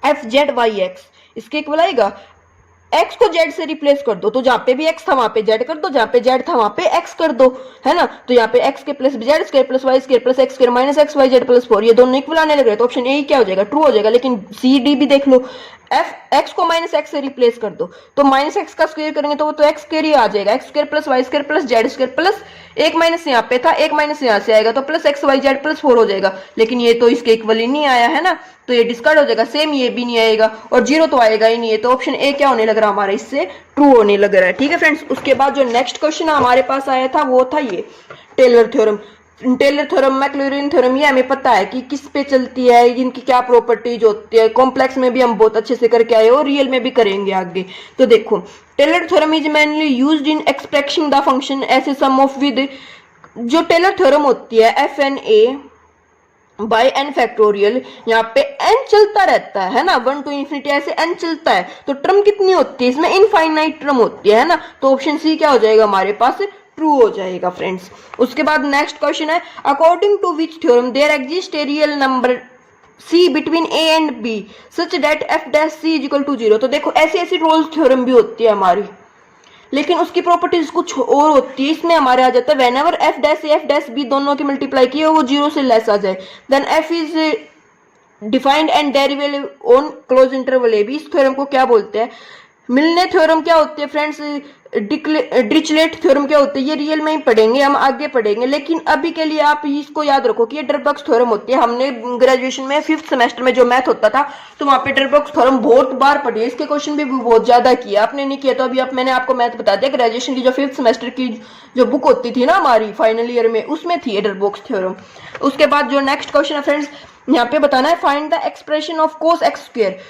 एफ जेड वाई एक्स, इसके इक्वल आएगा। एक्स को जेड से रिप्लेस कर दो, तो जहां पे भी एक्स था वहां पे जेड कर दो, जहां पे जेड था वहां पे एक्स कर दो, है ना। तो यहाँ पे एक्स के plus z square plus y square plus x square minus x y z plus 4 ये दोनों इक्वल आने लग रहे हैं। तो ऑप्शन ए क्या हो जाएगा, ट्रू हो जाएगा। लेकिन सी डी भी देख लो, एफ एक्स को माइनस एक्स से रिप्लेस कर दो, तो माइनस एक्स का स्क्वायर करेंगे तो वो तो एक्स स्क्वायर ही आ जाएगा, x square plus y square plus z square plus एक माइनस यहाँ पे था, एक माइनस यहाँ से आएगा तो plus x y z plus 4 हो जाएगा। लेकिन ये तो इसके इक्वल ही नहीं आया है ना, तो ये डिस्कार्ड हो जाएगा। सेम ये भी नहीं आएगा और जीरो तो आएगा ही नहीं है। तो ऑप्शन ए क्या होने लग रहा है हमारा, इससे ट्रू होने लग रहा है। ठीक है फ्रेंड्स, उसके बाद जो नेक्स्ट क्वेश्चन हमारे पास आया था वो था ये Taylor theorem. Taylor theorem, Maclaurin theorem, ये हमें पता है कि किस पे चलती है, इनकी क्या प्रॉपर्टीज होती है। कॉम्प्लेक्स में भी हम बहुत अच्छे से करके आए और रियल में भी करेंगे आगे। तो देखो Taylor theorem is mainly used in expressing the function as a sum of with. जो टेलर थ्योरम होती है F N A by N factorial, यहाँ पे एन चलता रहता है ना, 1 to infinity ऐसे एन चलता है। तो टर्म कितनी होती है इसमें, इनफाइनाइट टर्म होती है ना। तो ऑप्शन सी क्या हो जाएगा हमारे पास, ट्रू हो जाएगा फ्रेंड्स। उसके बाद नेक्स्ट क्वेश्चन है according to which theorem there exist a real number C between A and B such that F dash C is equal to 0। तो देखो ऐसी ऐसी रोल्स थ्योरम भी होती है हमारी, लेकिन उसकी प्रॉपर्टीज कुछ और होती है। इसमें हमारे आ जाता है whenever F dash F dash B दोनों की मल्टीप्लाई की हो वो 0 से लेस आ जाए, then F is defined and derivative on close interval A B. इस थ्योरम को क्या बोलते हैं, मिलने थ्योरम क्या होती है फ्रेंड्स, डिरिचलेट थ्योरम क्या होती है, ये रियल में ही पढ़ेंगे, हम आगे पढ़ेंगे। लेकिन अभी के लिए आप इसको याद रखो कि ये डरबॉक्स थ्योरम होती है। हमने ग्रेजुएशन में 5th सेमेस्टर में जो मैथ होता था तो वहां पे डरबॉक्स थ्योरम बहुत बार पढ़ी है, इसके क्वेश्चन भी बहुत ज्यादा किया। आपने नहीं किया तो अभी मैंने आपको मैथ बता दिया। ग्रेजुएशन की जो 5th सेमेस्टर की जो बुक होती थी ना हमारी फाइनल ईयर में, उसमें थी डरबॉक्स थ्योरम। उसके बाद जो नेक्स्ट क्वेश्चन है फ्रेंड्स, यहाँ पे बताना है find the expression of cos x square.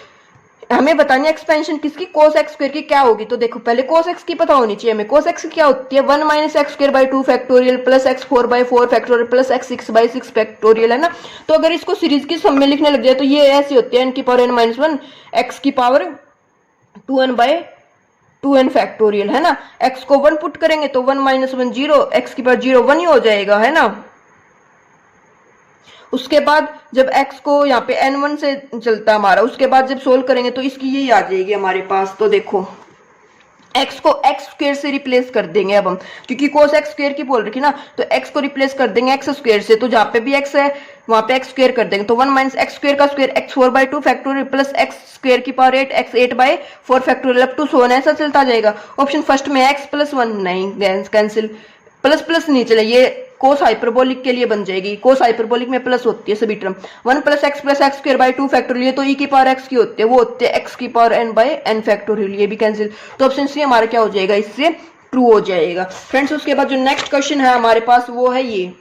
हमें बतानी है एक्सपेंशन किसकी, कोस एक्स स्क्वायर की क्या होगी। तो देखो पहले कोस एक्स की पता होनी चाहिए हमें। कोस एक्स की क्या होती है, 1 minus x square by 2 factorial plus x 4 by 4 factorial plus x 6 by 6 factorial, है ना। तो अगर इसको सीरीज की सम में लिखने लग जाए तो ये ऐसी होती है n की पावर n माइनस 1 एक्स की power 2n by 2n factorial, है ना। x को 1 पुट करेंगे तो 1 माइनस 1 0, एक्स की पावर 0 1 ही हो जाएगा, है ना। उसके बाद जब x को यहाँ पे n1 से चलता है हमारा, उसके बाद जब सोल्व करेंगे तो इसकी यही आ जाएगी हमारे पास। तो देखो x को x स्क्वायर से रिप्लेस कर देंगे अब हम, क्योंकि कोस x स्क्वायर की बोल रखी ना, तो x को रिप्लेस कर देंगे x स्क्वायर से। तो जहाँ पे भी x है वहां पे x स्क्वायर कर देंगे, तो 1 माइनस एक्स स्क्वायर का square x 4 by 2 factorial plus x square की power 8 x 8 by 4 factorial up to 100 ऐसा चलता जाएगा। ऑप्शन फर्स्ट में x प्लस 1 नहीं, कैंसिल, प्लस प्लस नहीं चले, ये कोस हाइपरबोलिक के लिए बन जाएगी। कोस हाइपरबोलिक में प्लस होती है सभी term. 1 plus x square by 2 factorial, ये तो e की पावर x की होती है, वो होते हैं x की power n by n factorial, ये भी कैंसिल। तो ऑप्शन सी हमारा क्या हो जाएगा, इससे ट्रू हो जाएगा फ्रेंड्स। उसके बाद जो नेक्स्ट क्वेश्चन है हमारे पास वो है ये,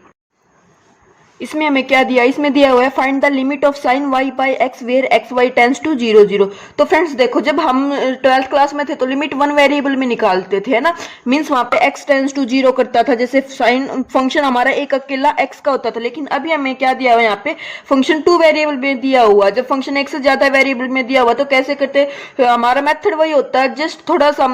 इसमें हमें क्या दिया, इसमें दिया हुआ है find the limit of sine y by X where X Y tends to 0 0। तो फ्रेंड्स देखो जब हम 12th क्लास में थे तो लिमिट 1 वेरिएबल में निकालते थे, है ना। मींस वहां पे x टेंस टू 0 करता था, जैसे साइन फंक्शन हमारा एक अकेला x का होता था। लेकिन अभी हमें क्या दिया हुआ है यहाँ पे, फंक्शन 2 वेरिएबल में दिया हुआ। जब फंक्शन एक से ज्यादा वेरिएबल में दिया हुआ तो कैसे करते, हमारा मेथड वही होता है, जस्ट थोड़ा सा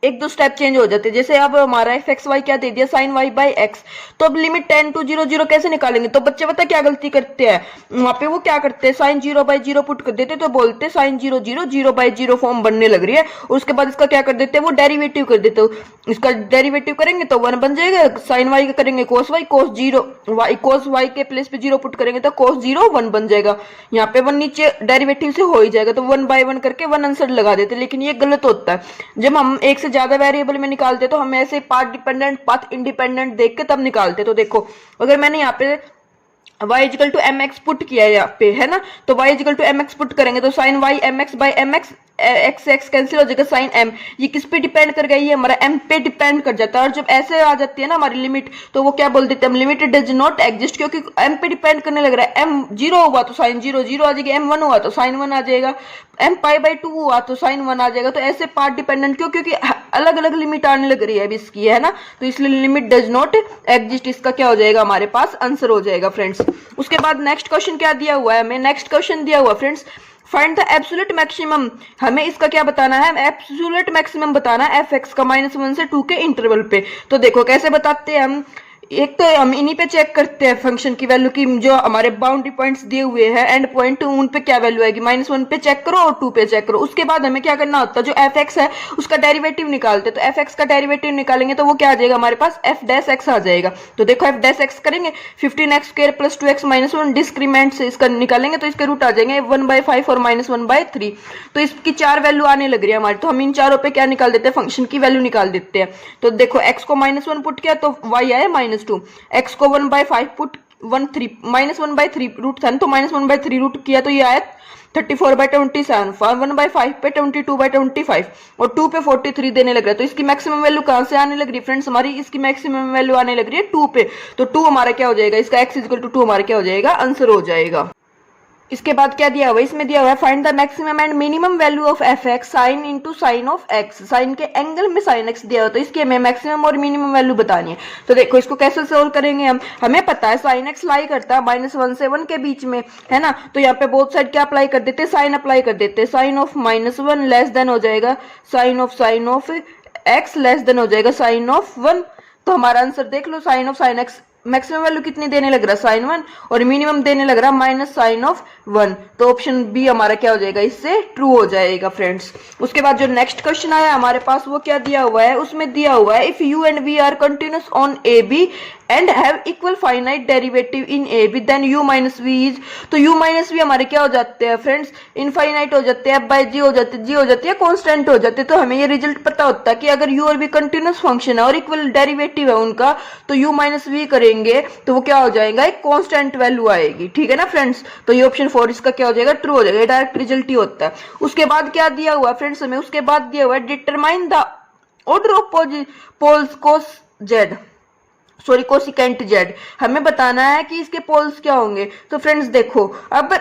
एक दो स्टेप चेंज हो जाते हैं। जैसे अब हमारा एफ एक्स वाई क्या दे दिया, साइन वाई बाई एक्स, तो अब लिमिट 10 टू 0 0 कैसे निकालेंगे। तो बच्चे पता क्या गलती करते हैं, वहां पे वो क्या करते हैं, साइन 0 बाई 0 पुट कर देते, तो बोलते साइन 0 0 0 बाई 0 फॉर्म बनने लग रही है। और उसके बाद इसका क्या कर देते हैं, वो डेरिवेटिव कर देते हो। इसका डेरिवेटिव करेंगे तो 1 बन जाएगा, साइन वाई का करेंगे कोस वाई, कोस 0 वाई, कोस वाई के प्लेस पे 0 पुट करेंगे तो कोस 0 1 बन जाएगा। यहाँ पे 1 नीचे डेरिवेटिव से हो ही जाएगा, तो 1 बाई 1 करके 1 आंसर लगा देते। लेकिन ये गलत होता है, जब हम एक से ज्यादा वेरिएबल में निकालते तो हम ऐसे पाथ डिपेंडेंट पाथ इंडिपेंडेंट देख के तब निकालते। तो देखो अगर मैंने यहाँ पे y is equal to M X put किया है यहाँ पे, है ना, तो y is equal to M X put करेंगे तो sine y M X by M X, X X cancel हो जाएगा, साइन m, ये किस पे डिपेंड कर गई है, हमारा m पे डिपेंड कर जाता है। और जब ऐसे आ जाती है ना हमारी लिमिट, तो वो क्या बोल देते हैं, लिमिट डज नॉट एग्जिस्ट, क्योंकि m पे डिपेंड करने लग रहा है। m 0 हुआ तो साइन 0 0 आ जाएगी, m 1 हुआ तो साइन 1 आ जाएगा, m पाई बाई 2 हुआ तो साइन 1 आ जाएगा। तो ऐसे पार्ट डिपेंडेंट क्यों, क्योंकि अलग अलग लिमिट आने लग रही है अभी इसकी, है ना, तो इसलिए लिमिट डज नॉट एग्जिस्ट, इसका क्या हो जाएगा हमारे पास आंसर हो जाएगा फ्रेंड्स। उसके बाद नेक्स्ट क्वेश्चन क्या दिया हुआ है हमें, नेक्स्ट क्वेश्चन दिया हुआ friends, find the absolute maximum, हमें इसका क्या बताना है, एब्सोल्यूट मैक्सिमम बताना है एफ एक्स का -1 से 2 के इंटरवल पे। तो देखो कैसे बताते हैं हम, एक तो हम इन्हीं पे चेक करते हैं फंक्शन की वैल्यू की, जो हमारे बाउंड्री पॉइंट्स दिए हुए हैं एंड पॉइंट, उन पे क्या वैल्यू आएगी, -1 पे चेक करो और 2 पे चेक करो। उसके बाद हमें क्या करना होता है, जो एफ एक्स है उसका डेरिवेटिव निकालते, तो एफ एक्स का डेरिवेटिव निकालेंगे तो वो क्या आ जाएगा हमारे पास, एफ डैश एक्स आ जाएगा। तो देखो एफ डैश एक्स करेंगे 15x² + 2x - 1 डिस्क्रीमेंट से इसका निकालेंगे तो इसके रूट आ जाएंगे 1/5 और -1/3। तो इसकी 4 वैल्यू आने लग रही है हमारी, तो हम इन चारों पे क्या निकाल देते हैं, फंक्शन की वैल्यू निकाल देते हैं। तो देखो x को -1 पुट किया तो y आया -2, x को 1/5 पुट 1/3 रूट था तो -1/3 रूट किया तो ये आया 34/27, 1/5 पे 22/25 और 2 पे 43 देने लग रहा है। तो इसकी मैक्सिमम वैल्यू कहां से आने लग रही है फ्रेंड्स, हमारी इसकी मैक्सिमम वैल्यू आने लग रही है 2 पे। तो 2 हमारा क्या हो जाएगा, इसका x = 2 हमारा क्या हो जाएगा, आंसर हो जाएगा। इसके बाद क्या दिया हुआ है, इसमें दिया हुआ है find the maximum and minimum value of F X sine into sine of X, sine के एंगल में साइन एक्स दिया हुआ, तो इसकी हमें मैक्सिमम और मिनिमम वैल्यू बतानी है। तो देखो इसको कैसे सोल्व करेंगे हम, हमें पता है साइन एक्स लाई करता है -1 से 1 के बीच में, है ना। तो यहाँ पे बोथ साइड क्या अप्लाई कर देते हैं, साइन अप्लाई कर देते हैं। साइन ऑफ -1 लेस देन हो जाएगा sine of x less than हो जाएगा साइन ऑफ 1। तो हमारा आंसर देख लो, sine of sine x maximum value कितनी देने लग रहा है, sin 1, और मिनिमम देने लग रहा है -sin1। तो ऑप्शन बी हमारा क्या हो जाएगा, इससे ट्रू हो जाएगा फ्रेंड्स। उसके बाद जो नेक्स्ट क्वेश्चन आया हमारे पास वो क्या दिया हुआ है, उसमें दिया हुआ है if u and v are continuous on A B and have equal finite derivative in A B then u - v is, तो u - v हमारे क्या हो जाते हैं फ्रेंड्स, इनफाइनाइट हो जाते हैं, f/g हो जाते हैं, g हो जाती है कांस्टेंट हो जाते हैं। तो हमें ये रिजल्ट पता होता है कि अगर u और v कंटिन्यूअस फंक्शन है और इक्वल डेरिवेटिव है उनका, तो u - v करेंगे तो वो क्या हो जाएगा, एक कांस्टेंट वैल्यू आएगी, ठीक है ना फ्रेंड्स। तो ये ऑप्शन 4 इसका क्या हो जाएगा, ट्रू हो जाएगा, डायरेक्ट रिजल्ट ही होता है। उसके बाद क्या दिया हुआ है फ्रेंड्स हमें, उसके बाद दिया हुआ है determine the order of poles cosecant Z, हमें बताना है कि इसके पोल्स क्या होंगे। तो फ्रेंड्स देखो, अब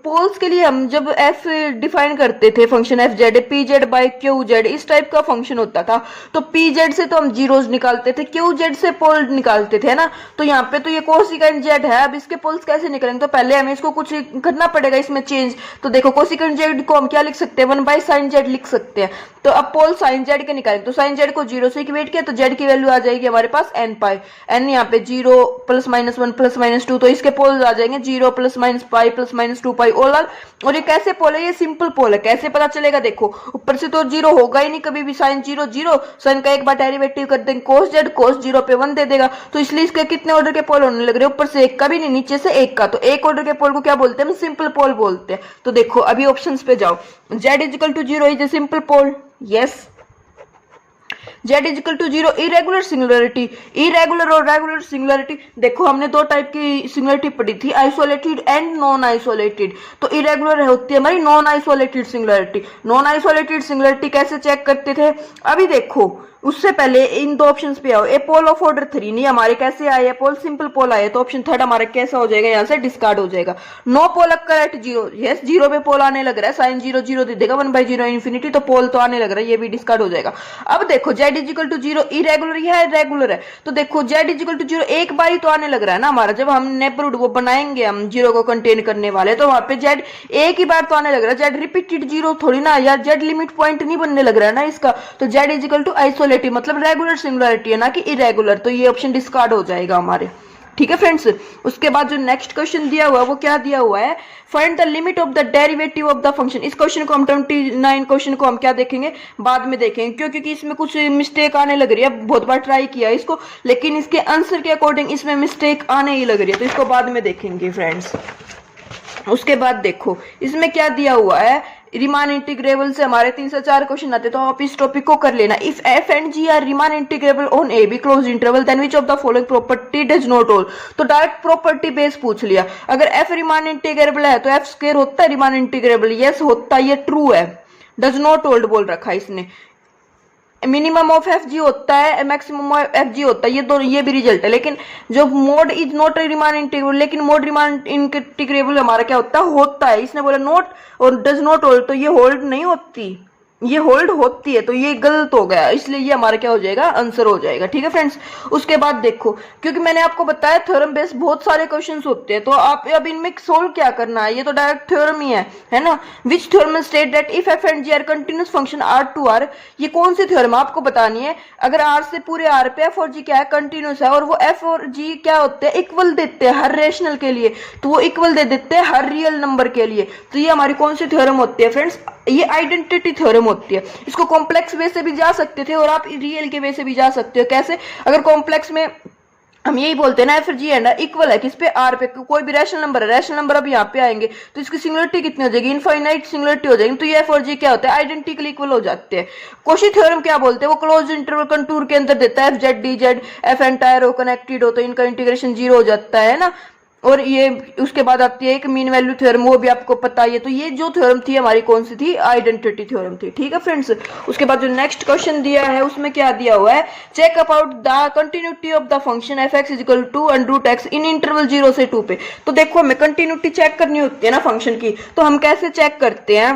पोल्स के लिए हम जब एफ डिफाइन करते थे function f Z, P Z by Q Z, इस टाइप का फंक्शन होता था। तो पी जेड से तो हम जीरोज निकालते थे, क्यू जेड से पोल निकालते थे ना। तो यहाँ पे तो ये कोसिकेंट जेड है, अब इसके पोल्स कैसे निकलेंगे, तो पहले हमें इसको कुछ करना पड़ेगा इसमें चेंज। तो देखो कोसिकेंट जेड को हम क्या लिख सकते हैं, 1/sin जेड लिख सकते हैं। तो अब पोल साइन जेड के निकालेंगे, तो साइन जेड को 0 से इक्वेट किया तो जेड की वैल्यू आ जाएगी हमारे पास n π, n यहाँ पे 0 + -1 + -2, तो इसके पोल्स आ जाएंगे 0 + -π + -2π ओलर। और ये कैसे पोल है, ये सिंपल पोल है, कैसे पता चलेगा, देखो ऊपर से तो 0 होगा ही नहीं कभी भी, साइन 0 0, साइन का एक बार डेरिवेटिव कर देंगे cos z, cos 0 पे 1 दे देगा। तो इसलिए इसके कितने ऑर्डर के पोल होने लग रहे हैं, ऊपर से एक का भी नहीं, नीचे से एक का। तो एक ऑर्डर के पोल को क्या बोलते हैं, हम सिंपल पोल बोलते हैं। तो देखो अभी ऑप्शंस पे जाओ, z = 0 is a simple pole, yes. z = 0 irregular singularity, irregular और रेगुलर सिंगुलरिटी, देखो हमने दो टाइप की सिंगुलरिटी पढ़ी थी, आइसोलेटेड एंड नॉन आइसोलेटेड। तो इरेगुलर होती है हमारी non isolated singularity. Non isolated singularity कैसे चेक करते थे, अभी देखो उससे पहले इन दो ऑप्शंस पे आओ, ए पोल ऑफ ऑर्डर 3 नहीं हमारे कैसे आए, पोल सिंपल पोल आए, तो ऑप्शन 3 हमारा कैसा हो जाएगा, यहाँ से डिस्कार्ड हो जाएगा। No pole occur at 0, yes 0 पे पोल आने लग रहा है, साइन 0 0 दे देगा 1/0 इन्फिनिटी, तो पोल तो आने लग रहा है, ये भी डिस्कार्ड हो जाएगा। अब देखो z = 0 इरेगुलर है रेगुलर है, तो देखो z = 0 एक बार ही तो आने लग रहा है ना हमारा, जब हम नेबरहुड वो बनाएंगे हम 0 को कंटेन करने वाले, तो वहां पे z एक ही बार तो आने लग रहा है, z रिपीटेड 0 थोड़ी ना यार, z लिमिट पॉइंट नहीं बनने लग रहा है ना इसका। तो z = आइसोलेटेड मतलब रेगुलर सिंगुलरिटी है ना कि इरेगुलर, तो ये ऑप्शन डिस्कार्ड हो जाएगा हमारे, ठीक है फ्रेंड्स। उसके बाद जो नेक्स्ट क्वेश्चन दिया हुआ है वो क्या दिया हुआ है, find the limit of the derivative of the function. इस क्वेश्चन को हम 29 क्वेश्चन को हम क्या देखेंगे, बाद में देखेंगे, क्योंकि इसमें कुछ मिस्टेक आने लग रही है, बहुत बार ट्राई किया इसको, लेकिन इसके आंसर के अकॉर्डिंग इसमें मिस्टेक आने ही लग रही है, तो इसको बाद में देखेंगे फ्रेंड्स। उसके बाद देखो इसमें क्या दिया हुआ है, रीमान इंटीग्रेबल से हमारे 3 से 4 क्वेश्चन आते, तो आप इस टॉपिक को कर लेना। If f and g are Riemann integrable on A B close interval then which of the following property does not hold, तो डायरेक्ट प्रॉपर्टी बेस पूछ लिया। अगर f रीमान इंटीग्रेबल है तो f स्क्वायर होता है रीमान इंटीग्रेबल, यस होता है, ये ट्रू है। डज नॉट होल्ड बोल रखा है इसने, मिनिमम ऑफ एफ जी होता है, मैक्सिमम ऑफ एफ जी होता है, ये दोनों ये भी रिजल्ट है। लेकिन जो mode is not Riemann integrable, लेकिन मोड रीमान इंटीग्रेबल हमारा क्या होता है, इसने बोला नॉट और डज नॉट होल्ड, तो ये होल्ड नहीं होती, ये होल्ड होती है, तो ये गलत हो गया, इसलिए ये हमारा क्या हो जाएगा, आंसर हो जाएगा। ठीक है फ्रेंड्स, उसके बाद देखो, क्योंकि मैंने आपको बताया थ्योरम बेस्ड बहुत सारे क्वेश्चंस होते हैं, तो आप अब इनमें सोल्व क्या करना है, ये तो डायरेक्ट थ्योरम ही है ना। Which theorem state that if f and g are continuous function R to R, ये कौन सी थ्योरम आपको बतानी है। अगर आर से पूरे आर पे एफ और जी क्या है, कंटिन्यूस है, और वो एफ और जी क्या होते हैं, इक्वल देते हैं हर रेशनल के लिए, तो वो इक्वल दे देते हैं हर रियल नंबर के लिए, तो ये हमारी कौन सी थ्योरम होती है फ्रेंड्स, ये आइडेंटिटी थ्योरम होती है। इसको कॉम्प्लेक्स वे से भी जा सकते थे और आप रियल के वे से भी जा सकते हो। कैसे, अगर कॉम्प्लेक्स में हम यही बोलते हैं ना, एफ जी एंड इक्वल है किस पे, आर पे, कोई भी रैशनल नंबर है, रैशनल नंबर अब यहाँ पे आएंगे तो इसकी सिंगुलरिटी कितनी हो जाएगी, इनफाइनाइट सिंगुलरिटी हो जाएगी, तो ये एफ और जी क्या होता है, आइडेंटिकली इक्वल हो जाते हैं। कोशी थ्योरम क्या बोलते हैं, वो क्लोज इंटरवल कंटूर के अंदर देता है, F Z d Z F entire हो कनेक्टेड हो तो इनका इंटीग्रेशन 0 हो जाता है ना। और ये उसके बाद आती है एक मीन वैल्यू थ्योरम, वो भी आपको पता ही है। तो ये जो थ्योरम थी हमारी कौन सी थी, आइडेंटिटी थ्योरम थी। ठीक है फ्रेंड्स, उसके बाद जो नेक्स्ट क्वेश्चन दिया है उसमें क्या दिया हुआ है, check about the continuity of the function F X is equal to under root X in interval 0 से 2 पे। तो देखो हमें कंटिन्यूटी चेक करनी होती है ना फंक्शन की, तो हम कैसे चेक करते हैं,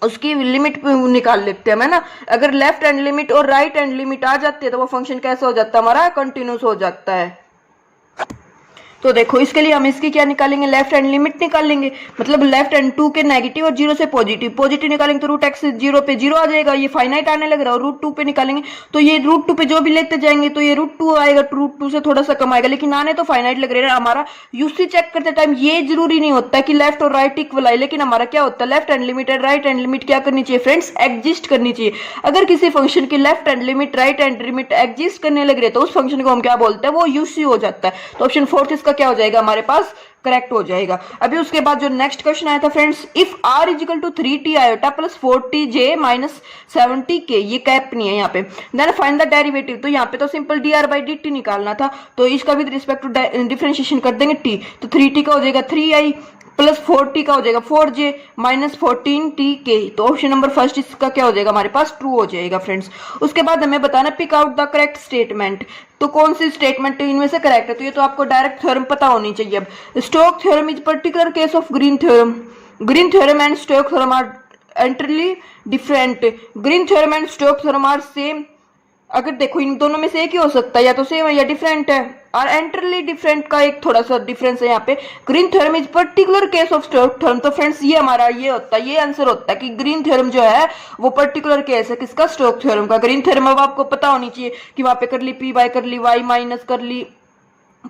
उसकी लिमिट निकाल लेते हैं ना। अगर लेफ्ट हैंड लिमिट और राइट हैंड लिमिट आ जाती है तो वो फंक्शन कैसा हो जाता है, हमारा कंटिन्यूस हो जाता है। तो देखो इसके लिए हम इसकी क्या निकालेंगे, लेफ्ट हैंड लिमिट निकालेंगे, मतलब लेफ्ट हैंड 2 के नेगेटिव और 0 से पॉजिटिव, पॉजिटिव निकालेंगे तो रूट एक्स 0 पे 0 आ जाएगा, ये फाइनाइट आने लग रहा है। और रूट 2 पे निकालेंगे तो ये रूट 2 पे जो भी लेते जाएंगे तो ये रूट 2 आएगा, रूट 2 से थोड़ा सा कम आएगा, लेकिन आने तो फाइनाइट लग रहा है। हमारा यूसी चेक करते टाइम ये जरूरी नहीं होता कि लेफ्ट और राइट इक्वल आए, लेकिन हमारा क्या होता है, लेफ्ट हैंड लिमिट और राइट हैंड लिमिट क्या करनी चाहिए फ्रेंड्स, एग्जिस्ट करनी चाहिए। अगर किसी फंक्शन की left hand limit right hand limit exist करने लग रही है तो उस फंक्शन को हम क्या बोलते हैं, वो यूसी हो जाता है। तो ऑप्शन 4 इसका क्या हो जाएगा, हमारे पास करेक्ट हो जाएगा। अभी उसके बाद जो नेक्स्ट क्वेश्चन आया था friends, if r is equal to 3t iota plus 4tj minus 7tk, ये कैप नहीं है यहाँ पे, देन फाइंड द डेरिवेटिव। तो यहाँ पे तो सिंपल dr बाई dt निकालना था, तो इसका विद रिस्पेक्ट टू डिफरेंशिएशन कर देंगे t, तो 3t का हो जाएगा 3i प्लस 4t का हो जाएगा 4j माइनस 14tk। तो ऑप्शन नंबर फर्स्ट इसका क्या हो जाएगा, हमारे पास ट्रू हो जाएगा फ्रेंड्स। उसके बाद हमें बताना pick out the correct statement, तो कौन सी स्टेटमेंट इनमें से करेक्ट है, तो ये तो आपको डायरेक्ट थ्योरम पता होनी चाहिए। अब Stokes theorem is particular case of Green theorem, Green theorem and Stokes theorem are entirely different, Green theorem and Stokes theorem are same. अगर देखो इन दोनों में से एक ही हो सकता है, या तो सेम है या डिफरेंट है, और एंटरली डिफरेंट का एक थोड़ा सा डिफरेंस है यहाँ पे। Green theorem is particular case of Stoke theorem, तो फ्रेंड्स ये हमारा ये होता है, ये आंसर होता है कि ग्रीन थ्योरम जो है वो पर्टिकुलर केस है किसका, स्टोक थ्योरम का। ग्रीन थ्योरम अब आपको पता होनी चाहिए कि वहां पे कर ली पी बाय कर ली वाई माइनस कर ली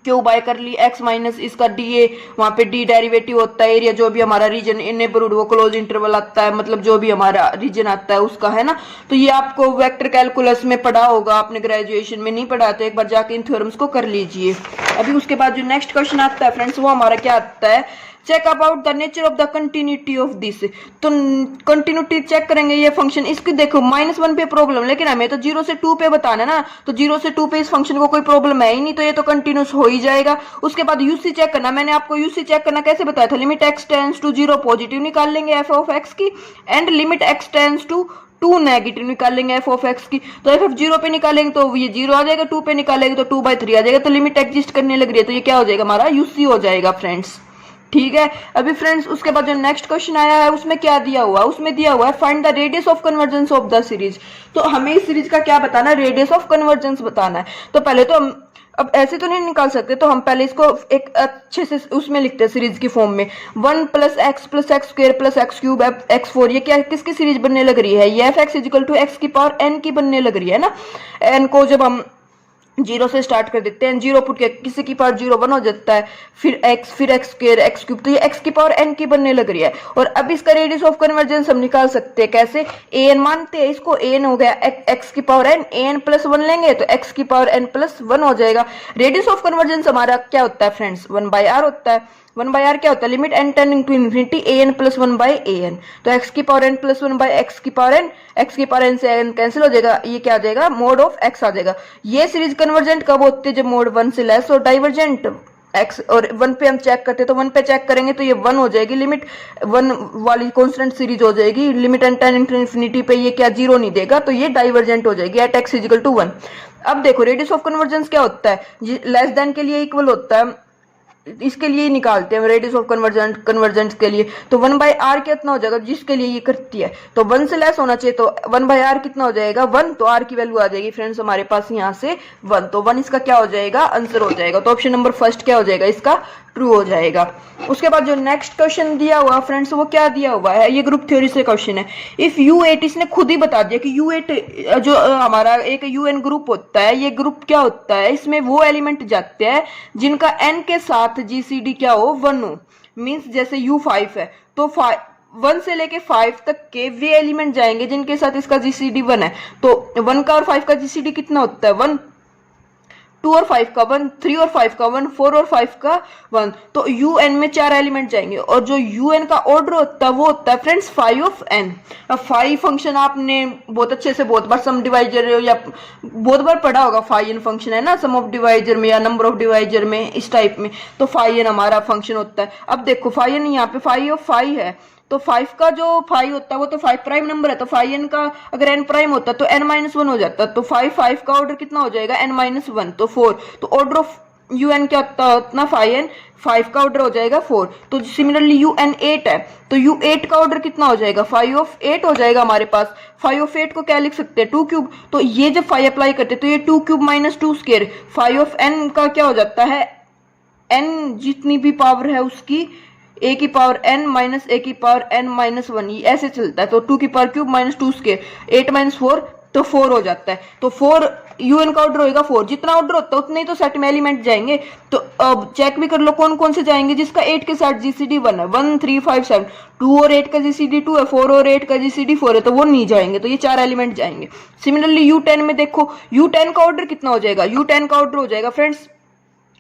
क्यू बाय कर ली एक्स माइनस इसका डी ए, वहां पे डी डेरिवेटिव होता है, एरिया जो भी हमारा रीजन इन नेबरहुड वो क्लोज इंटरवल आता है, मतलब जो भी हमारा रीजन आता है उसका, है ना। तो ये आपको वेक्टर कैलकुलस में पढ़ा होगा, आपने ग्रेजुएशन में नहीं पढ़ा, तो एक बार जाके इन थ्योरम्स को कर लीजिए। अभी उसके बाद जो नेक्स्ट क्वेश्चन आता है फ्रेंड्स, वो हमारा क्या आता है, check about the nature of the continuity of this. तो कंटिन्यूटी चेक करेंगे ये फंक्शन, इसकी देखो -1 पे प्रॉब्लम, लेकिन हमें तो 0 से 2 पे बताना है ना, तो 0 से 2 पे इस फंक्शन को कोई प्रॉब्लम है ही नहीं, तो ये तो कंटिन्यूस हो ही जाएगा। उसके बाद यूसी चेक करना, मैंने आपको यूसी चेक करना कैसे बताया था, limit X tends to 0 positive निकाल लेंगे एफ ऑफ एक्स की, and limit X tends to 2 negative निकाल लेंगे एफ ऑफ एक्स की। तो एफ ऑफ 0 पे निकालेंगे तो ये 0 आ जाएगा, 2 पे निकालेंगे तो 2/3 आ जाएगा, तो लिमिट एग्जिस्ट करने लग रही है, तो ये क्या हो जाएगा, हमारा यूसी हो जाएगा फ्रेंड्स। ठीक है, अभी फ्रेंड्स उसके बाद जो नेक्स्ट क्वेश्चन आया है उसमें क्या दिया हुआ है, उसमें दिया हुआ है find the radius of convergence of the series. तो हमें इस सीरीज का क्या बताना है, रेडियस ऑफ कन्वर्जेंस बताना है। तो पहले तो हम अब ऐसे तो नहीं निकाल सकते, तो हम पहले इसको एक अच्छे से उसमें लिखते हैं सीरीज की फॉर्म में, 1 + x + x² + x³ x4, ये क्या किसकी सीरीज बनने लग रही है, ये F x is equal to X की पावर n की बनने लग रही है ना। n को जब हम 0 से स्टार्ट कर देते हैं, 0 पुट के किसी की पावर 0 1 हो जाता है, फिर x फिर x² x³, तो ये x की पावर n की बनने लग रही है। और अब इसका रेडियस ऑफ कन्वर्जेंस हम निकाल सकते हैं कैसे, an मानते हैं इसको, an हो गया x की पावर n, an + 1 लेंगे तो x की पावर n + 1 हो जाएगा। रेडियस ऑफ कन्वर्जेंस हमारा क्या होता है फ्रेंड्स, 1/r होता है। 1/r क्या होता है, limit n tending to infinity an + 1/an, तो x की पावर n + 1/x की पावर n, x की पावर n से n कैंसिल हो जाएगा, ये क्या आ जाएगा, मोड ऑफ x आ जाएगा। ये सीरीज कन्वर्जेंट कब होती है, जब मोड 1 से लेस और डाइवर्जेंट x और 1 पे हम चेक करते हैं, तो 1 पे चेक करेंगे तो ये 1 हो जाएगी, लिमिट 1 वाली कांस्टेंट सीरीज हो जाएगी, limit n tending to infinity पे ये क्या 0 नहीं देगा, तो ये डाइवर्जेंट हो जाएगी एट x = 1। अब देखो रेडियस ऑफ कन्वर्जेंस क्या होता है, लेस देन के लिए इक्वल होता है इसके लिए ही निकालते हैं रेडियस ऑफ कन्वर्जेंस के लिए। तो 1/r कितना हो जाएगा जिसके लिए ये करती है, तो 1 से लेस होना चाहिए, तो 1/r कितना हो जाएगा 1, तो r की वैल्यू आ जाएगी फ्रेंड्स हमारे पास यहाँ से 1, तो 1 इसका क्या हो जाएगा आंसर हो जाएगा। तो ऑप्शन नंबर फर्स्ट क्या हो जाएगा इसका ट्रू हो जाएगा। उसके बाद जो नेक्स्ट क्वेश्चन दिया हुआ फ्रेंड्स वो क्या दिया हुआ है, ये ग्रुप थ्योरी से क्वेश्चन है। इफ U8, इसने खुद ही बता दिया कि U8 जो हमारा एक UN ग्रुप होता है, ये ग्रुप क्या होता है, इसमें वो एलिमेंट जाते हैं जिनका n के साथ GCD क्या हो 1 हो। मीन्स जैसे U5 है तो 1 से लेके 5 तक के वे एलिमेंट जाएंगे जिनके साथ इसका GCD 1 है। तो 1 का और 5 का GCD कितना होता है 1, 2 और 5 का 1, 3 और 5 का 1, 4 और 5 का 1, तो UN में 4 एलिमेंट जाएंगे। और जो UN का ऑर्डर होता है वो होता है फ्रेंड्स 5 ऑफ n। अब 5 फंक्शन आपने बहुत अच्छे से बहुत बार सम डिवाइजर या बहुत बार पढ़ा होगा, 5n फंक्शन है ना सम ऑफ डिवाइजर में या नंबर ऑफ डिवाइजर में, इस टाइप में। तो 5n हमारा फंक्शन होता है। अब देखो 5n यहाँ पे 5 ऑफ 5 है, तो 5 का जो 5 होता है वो तो 5 प्राइम नंबर है, तो 5n का अगर n प्राइम होता तो n-1 हो जाता, तो 5 का ऑर्डर कितना हो जाएगा n-1, तो 4। तो ऑर्डर ऑफ UN क्या होता है उतना 5n, 5 का ऑर्डर हो जाएगा 4। तो सिमिलरली UN 8 है, तो U8 का ऑर्डर कितना हो जाएगा 5 ऑफ 8 हो जाएगा हमारे पास। 5 ऑफ 8 को क्या लिख सकते हैं 2 क्यूब, तो ये जब 5 अप्लाई करते तो ये 2 cube minus 2 square, 5 of n का क्या हो जाता है n जितनी भी पावर है उसकी a की पावर n माइनस a की पावर n-1, ये ऐसे चलता है। तो 2 की power cube minus 2 square, 8 minus 4 तो 4 हो जाता है। तो 4 UN का ऑर्डर होगा 4, जितना ऑर्डर होता है उतने ही तो सेट में एलिमेंट जाएंगे। तो अब चेक भी कर लो कौन कौन से जाएंगे जिसका 8 के साथ GCD 1 है, 1 3 5 7, 2 और 8 का GCD 2 है, 4 और 8 का GCD 4 है, तो वो नहीं जाएंगे, तो ये 4 एलिमेंट जाएंगे। सिमिलरली U10 में देखो U10 का ऑर्डर कितना हो जाएगा, U10 का ऑर्डर हो जाएगा फ्रेंड्स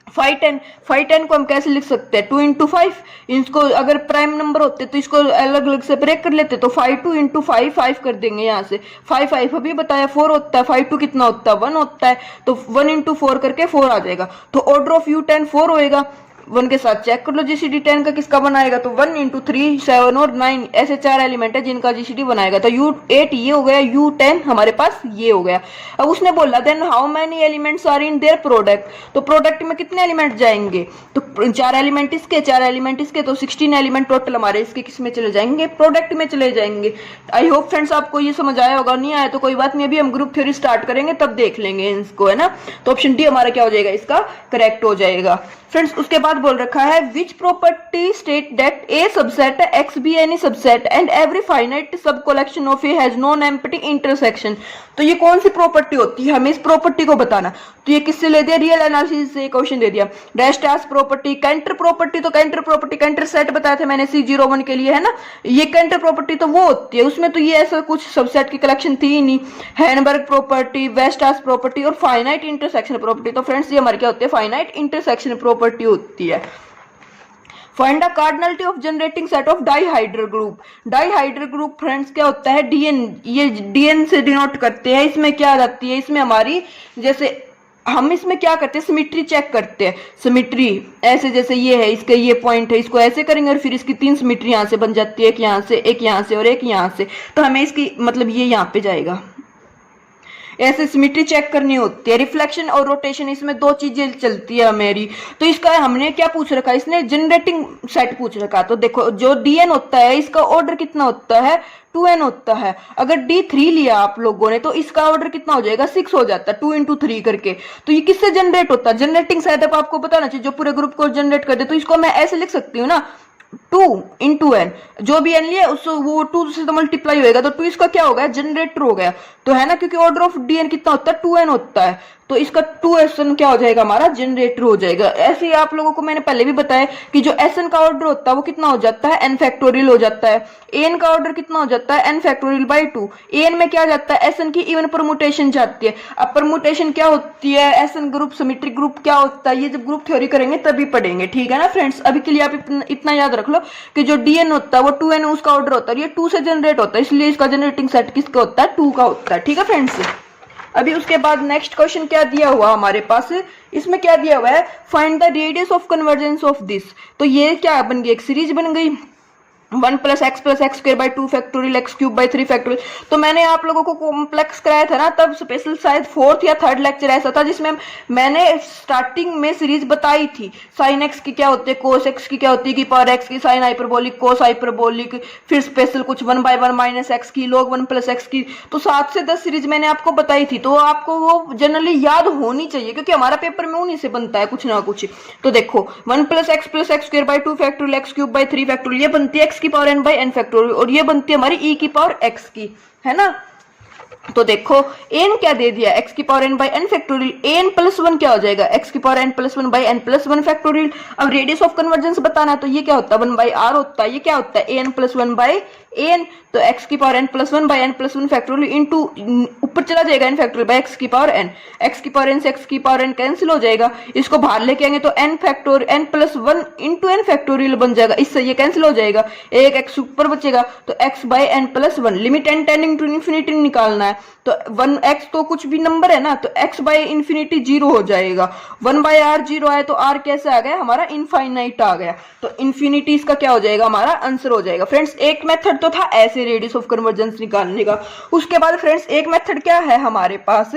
510 को हम कैसे लिख सकते हैं 2 इंटू 5, इसको अगर प्राइम नंबर होते तो इसको अलग अलग से ब्रेक कर लेते, तो 5 2 इंटू 5 5 कर देंगे यहाँ से, 5 अभी बताया 4 होता है, 5 2 कितना होता है 1 होता है, तो 1 इंटू 4 करके 4 आ जाएगा। तो ऑर्डर ऑफ U10 4 होएगा। 1 के साथ चेक कर लो GCD 10 का किसका बनाएगा, तो 1 इंटू 3 7 और 9 ऐसे 4 एलिमेंट है जिनका GCD बनाएगा। तो U8 ये हो गया, U10 हमारे पास ये हो गया। अब उसने बोला then how many elements are in their product, तो प्रोडक्ट में कितने एलिमेंट जाएंगे, तो 4 एलिमेंट इसके 4 एलिमेंट इसके, तो 16 एलिमेंट टोटल हमारे इसके किस में चले जाएंगे प्रोडक्ट में चले जाएंगे। आई होप फ्रेंड्स आपको ये समझ आया होगा, नहीं आया तो कोई बात नहीं, अभी हम ग्रुप थ्योरी स्टार्ट करेंगे तब देख लेंगे इसको, है ना। तो ऑप्शन डी हमारा क्या हो जाएगा इसका करेक्ट हो जाएगा फ्रेंड्स। उसके बाद बोल रखा है which property state that A subset X be any subset and every finite sub collection of A has non empty intersection. तो ये कौन सी प्रॉपर्टी होती है, हमें इस प्रॉपर्टी को बताना। तो ये किससे ले दिया, रियल एनालिसिस से क्वेश्चन दे दिया। डैश प्रॉपर्टी, कैंटर प्रॉपर्टी, तो कैंटर प्रॉपर्टी कैंटर सेट बताया था मैंने C01 के लिए, है ना। ये कैंटर प्रॉपर्टी तो वो होती है, उसमें तो ये ऐसा कुछ सबसेट की कलेक्शन थी ही नहीं। हैनबर्ग प्रॉपर्टी, वेस्टास प्रॉपर्टी और फाइनाइट इंटरसेक्शन प्रॉपर्टी, तो फ्रेंड्स ये हमारे क्या होती है फाइनाइट इंटरसेक्शन प्रॉपर्टी होती है। Find the cardinality of generating set of dihedral group. Dihedral group friends क्या होता है DN, ये DN से डिनोट करते हैं। इसमें क्या आ जाती है, इसमें हमारी जैसे हम इसमें क्या करते हैं सिमेट्री चेक करते हैं। सिमेट्री ऐसे जैसे ये है, इसका ये पॉइंट है, इसको ऐसे करेंगे और फिर इसकी 3 सिमेट्री यहाँ से बन जाती है, एक यहाँ से एक यहाँ से और एक यहाँ से, तो हमें इसकी मतलब ये यहाँ पे जाएगा। ऐसे सिमेट्री चेक करनी होती है। रिफ्लेक्शन और रोटेशन, इसमें 2 चीजें चलती है मेरी। तो इसका हमने क्या पूछ रखा, इसने जनरेटिंग सेट पूछ रखा। तो देखो जो DN होता है इसका ऑर्डर कितना होता है 2n होता है। अगर D3 लिया आप लोगों ने तो इसका ऑर्डर कितना हो जाएगा 6 हो जाता है 2 इंटू 3 करके। तो ये किससे जनरेट होता है, जनरेटिंग सेटअप आपको बताना चाहिए जो पूरे ग्रुप को जनरेट कर दे। तो इसको मैं ऐसे लिख सकती हूँ ना 2 इंटू n, जो भी n लिया उसको वो 2 से तो मल्टीप्लाई होएगा, तो 2 इसका क्या हो गया जनरेटर हो गया, तो है ना, क्योंकि ऑर्डर ऑफ DN कितना होता है 2n होता है, तो इसका 2SN क्या हो जाएगा हमारा जनरेटर हो जाएगा। ऐसे ही आप लोगों को मैंने पहले भी बताया कि जो SN का ऑर्डर होता है वो कितना हो जाता है n फैक्टोरियल हो जाता है। AN का ऑर्डर कितना हो जाता है n फैक्टोरियल बाई 2। AN में क्या जाता है SN की इवन परमुटेशन जाती है। अब परमुटेशन क्या होती है, SN ग्रुप सिमेट्रिक ग्रुप क्या होता है, ये जब ग्रुप थ्योरी करेंगे तभी पढ़ेंगे, ठीक है ना फ्रेंड्स। अभी के लिए आप इतना याद रख लो कि जो DN होता है वो 2n उसका ऑर्डर होता है, ये 2 से जनरेट होता है, इसलिए इसका जनरेटिंग सेट किसका होता है 2 का होता है, ठीक है फ्रेंड्स। अभी उसके बाद नेक्स्ट क्वेश्चन क्या दिया हुआ हमारे पास, इसमें क्या दिया हुआ है find the radius of convergence of this. तो ये क्या बन गई, एक सीरीज बन गई। 1 plus x square by 2 factorial x cube by 3 factorial. तो मैंने आप लोगों को कॉम्प्लेक्स कराया था ना, तब स्पेशल शायद 4th या 3rd लेक्चर ऐसा था जिसमें मैंने स्टार्टिंग में सीरीज बताई थी साइन एक्स की क्या होती है, कोस एक्स की क्या होती है, की पावर एक्स की, साइन हाइपरबोलिक, कोस हाइपरबोलिक, फिर स्पेशल कुछ 1/1 माइनस एक्स की, log 1 प्लस एक्स की। तो 7 से 10 सीरीज मैंने आपको बताई थी, तो आपको वो जनरली याद होनी चाहिए क्योंकि हमारा पेपर में उन्हीं से बनता है कुछ ना कुछ। तो देखो 1 plus x square by 2 factorial x cube by 3 factorial, ये बनती है एक्स की power n by n factorial, और ये बनती है हमारी e की पावर x की, है ना। तो देखो n क्या दे दिया, x की power n by n factorial, an plus 1 क्या हो जाएगा, x की power n plus 1 by n plus 1 factorial. अब रेडियस ऑफ कन्वर्जेंस बताना है तो ये क्या होता है 1 बाई r होता है, ये क्या होता है an प्लस 1 बाई an, तो x की power n plus 1 by n plus 1 factorial into ऊपर चला जाएगा n फैक्टोरियल बाई x की पावर n, x की पावर n से x की पावर n कैंसिल हो जाएगा, इसको बाहर लेके आएंगे तो n factorial n plus 1 into n factorial बन जाएगा, इससे ये कैंसिल हो जाएगा, एक x ऊपर बचेगा तो x by n plus 1, limit n tending to infinity निकालना है, तो 1x तो कुछ भी नंबर है ना, तो x बाई इन्फिनिटी 0 हो जाएगा, 1 बाई r 0 आया तो r कैसे आ गया हमारा इनफाइनाइट आ गया, तो इन्फिनिटी इसका क्या हो जाएगा हमारा आंसर हो जाएगा। फ्रेंड्स एक मेथड तो था ऐसे रेडियस ऑफ कन्वर्जेंस निकालने का, उसके बाद फ्रेंड्स एक मेथड क्या है हमारे पास,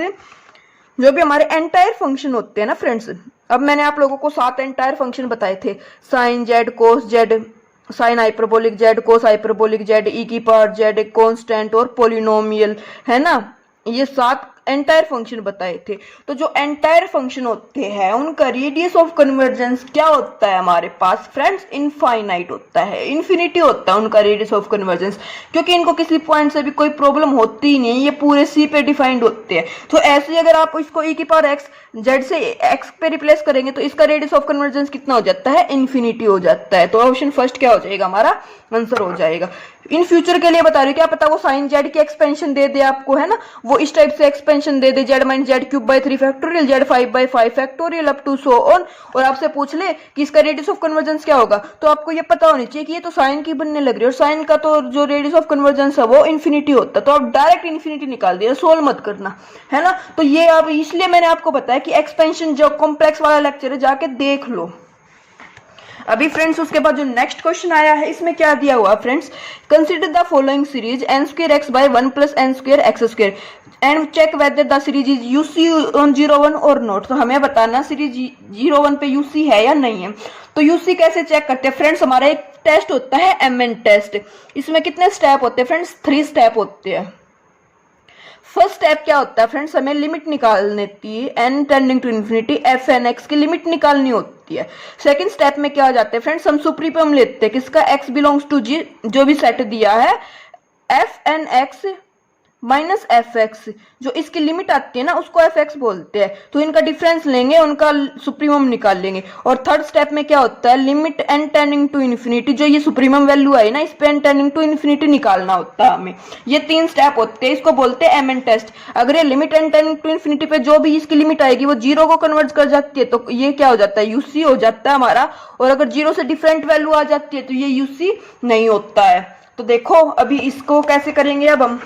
जो भी हमारे एंटायर फंक्शन होते हैं ना फ्रेंड्स, अब मैंने आप लोगों को 7 एंटायर फंक्शन बताए थे, sine z, cos z, sine hyperbolic z, cos hyperbolic z, e की पावर जेड, कांस्टेंट और पोलिनोमियल, है ना, ये 7 एंटायर फंक्शन बताए थे। तो जो एंटायर फंक्शन होते हैं उनका रेडियस ऑफ कन्वर्जेंस क्या होता है हमारे पास फ्रेंड्स, इनफाइनाइट होता है, इन्फिनिटी होता है उनका रेडियस ऑफ कन्वर्जेंस, क्योंकि इनको किसी पॉइंट से भी कोई प्रॉब्लम होती ही नहीं है, ये पूरे सी पे डिफाइंड होते हैं। तो ऐसे अगर आप इसको ई की पावर एक्स जेड से एक्स पे रिप्लेस करेंगे तो इसका रेडियस ऑफ कन्वर्जेंस कितना हो जाता है, इन्फिनिटी हो जाता है। तो ऑप्शन फर्स्ट क्या हो जाएगा हमारा आंसर हो जाएगा। इन फ्यूचर के लिए बता रही हूँ, क्या पता वो साइन जेड की एक्सपेंशन दे दे आपको, है ना, वो इस टाइप से एक्सपेंशन दे दे, Z minus Z cube by 3 factorial, Z 5 by 5 factorial up to so on, और आपसे पूछ ले कि इसका रेडियस ऑफ कन्वर्जेंस क्या होगा, तो आपको ये पता होनी चाहिए कि ये तो साइन की बनने लग रही है और साइन का तो जो रेडियस ऑफ कन्वर्जेंस है वो इन्फिनिटी होता है, तो आप डायरेक्ट इन्फिनिटी निकाल दिया, सोल्व मत करना, है ना। तो ये अब इसलिए मैंने आपको बताया कि एक्सपेंशन जो कॉम्प्लेक्स वाला लेक्चर है जाके देख लो। अभी फ्रेंड्स उसके बाद जो नेक्स्ट क्वेश्चन आया है इसमें क्या दिया हुआ friends, consider the following series n square x by 1 plus n square x square and check whether the series is UC on 0 1 और नॉट। तो हमें बताना सीरीज 0 1 पे यूसी है या नहीं है। तो यूसी कैसे चेक करते हैं फ्रेंड्स, हमारा एक टेस्ट होता है MN टेस्ट, इसमें कितने स्टेप होते हैं फ्रेंड्स, 3 स्टेप होते हैं। फर्स्ट स्टेप क्या होता है फ्रेंड्स, हमें लिमिट निकालनी होती है n tending to infinity F N X की लिमिट निकालनी होती है। सेकंड स्टेप में क्या हो जाते हैं फ्रेंड्स, हम सुप्रीपम लेते हैं किसका, x बिलोंग्स टू जी, जो भी सेट दिया है F N X minus F X, जो इसकी लिमिट आती है ना उसको एफ एक्स बोलते हैं, तो इनका डिफरेंस लेंगे, उनका सुप्रीमम निकाल लेंगे। और थर्ड स्टेप में क्या होता है, limit N tending to infinity, जो ये सुप्रीमम वैल्यू आई ना इस पे एन टेंडिंग टू इन्फिनिटी निकालना होता है हमें। ये 3 स्टेप होते हैं, इसको बोलते हैं MN टेस्ट। अगर ये limit N tending to infinity पे जो भी इसकी लिमिट आएगी वो 0 को कन्वर्ट कर जाती है तो ये क्या हो जाता है, यूसी हो जाता है हमारा, और अगर 0 से डिफरेंट वैल्यू आ जाती है तो ये यूसी नहीं होता है। तो देखो अभी इसको कैसे करेंगे, अब हम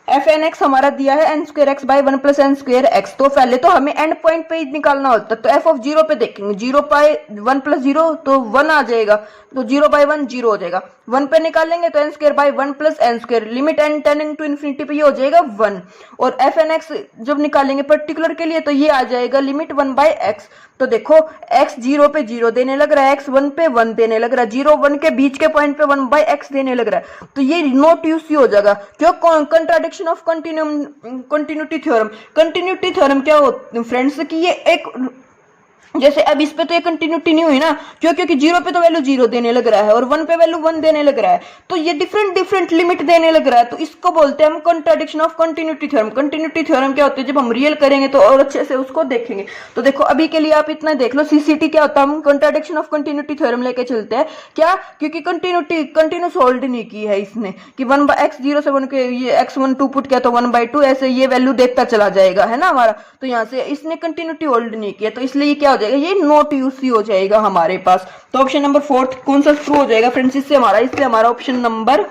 एफ एन एक्स हमारा दिया है N square X by 1 plus N square X, तो पहले तो हमें एंड पॉइंट पे निकालना होता है, तो एफ ऑफ 0 पे देखेंगे, 0 बाई 1 प्लस 0 तो 1 आ जाएगा, तो 0 बाई 1 0 हो जाएगा, 1 पे निकालेंगे तो N square by 1 plus N square, limit N tending to infinity पे ये हो जाएगा 1, और एफ एन एक्स जब निकालेंगे पर्टिकुलर के लिए तो ये आ जाएगा लिमिट 1 बाई एक्स। तो देखो x 0 पे 0 देने लग रहा है, x 1 पे 1 देने लग रहा है, 0 1 के बीच के पॉइंट पे 1 बाई x देने लग रहा है, तो ये नॉट यूसी हो जाएगा। क्यों, contradiction of continuity theorem. Continuity theorem क्या होता है फ्रेंड्स, कि ये एक जैसे अब इस पे तो ये कंटिन्यूटी नहीं हुई ना, क्यों, क्योंकि 0 पे तो वैल्यू 0 देने लग रहा है और 1 पे वैल्यू 1 देने लग रहा है, तो ये डिफरेंट लिमिट देने लग रहा है, तो इसको बोलते हैं हम contradiction of continuity theorem. Continuity theorem क्या होती है, जब हम रियल करेंगे तो और अच्छे से उसको देखेंगे। तो देखो अभी के लिए आप इतना देख लो, सीसीटी क्या होता है, हम कंट्राडिक्शन ऑफ कंटिन्यूटी थ्योरम लेके चलते हैं। क्या, क्योंकि कंटिन्यूस होल्ड नहीं की है इसने कि 1 बाई एक्स 0 से 1 के ये x1 2 पुट किया तो 1 बाई 2 ऐसे ये वैल्यू देखता चला जाएगा, है ना हमारा, तो यहाँ से इसने कंटिन्यूटी होल्ड नहीं किया, तो इसलिए ये क्या हो जाएगा, ये नॉट यूसी हो जाएगा हमारे पास। तो ऑप्शन नंबर 4 कौन सा ट्रू हो जाएगा फ्रेंड्स, इससे हमारा option number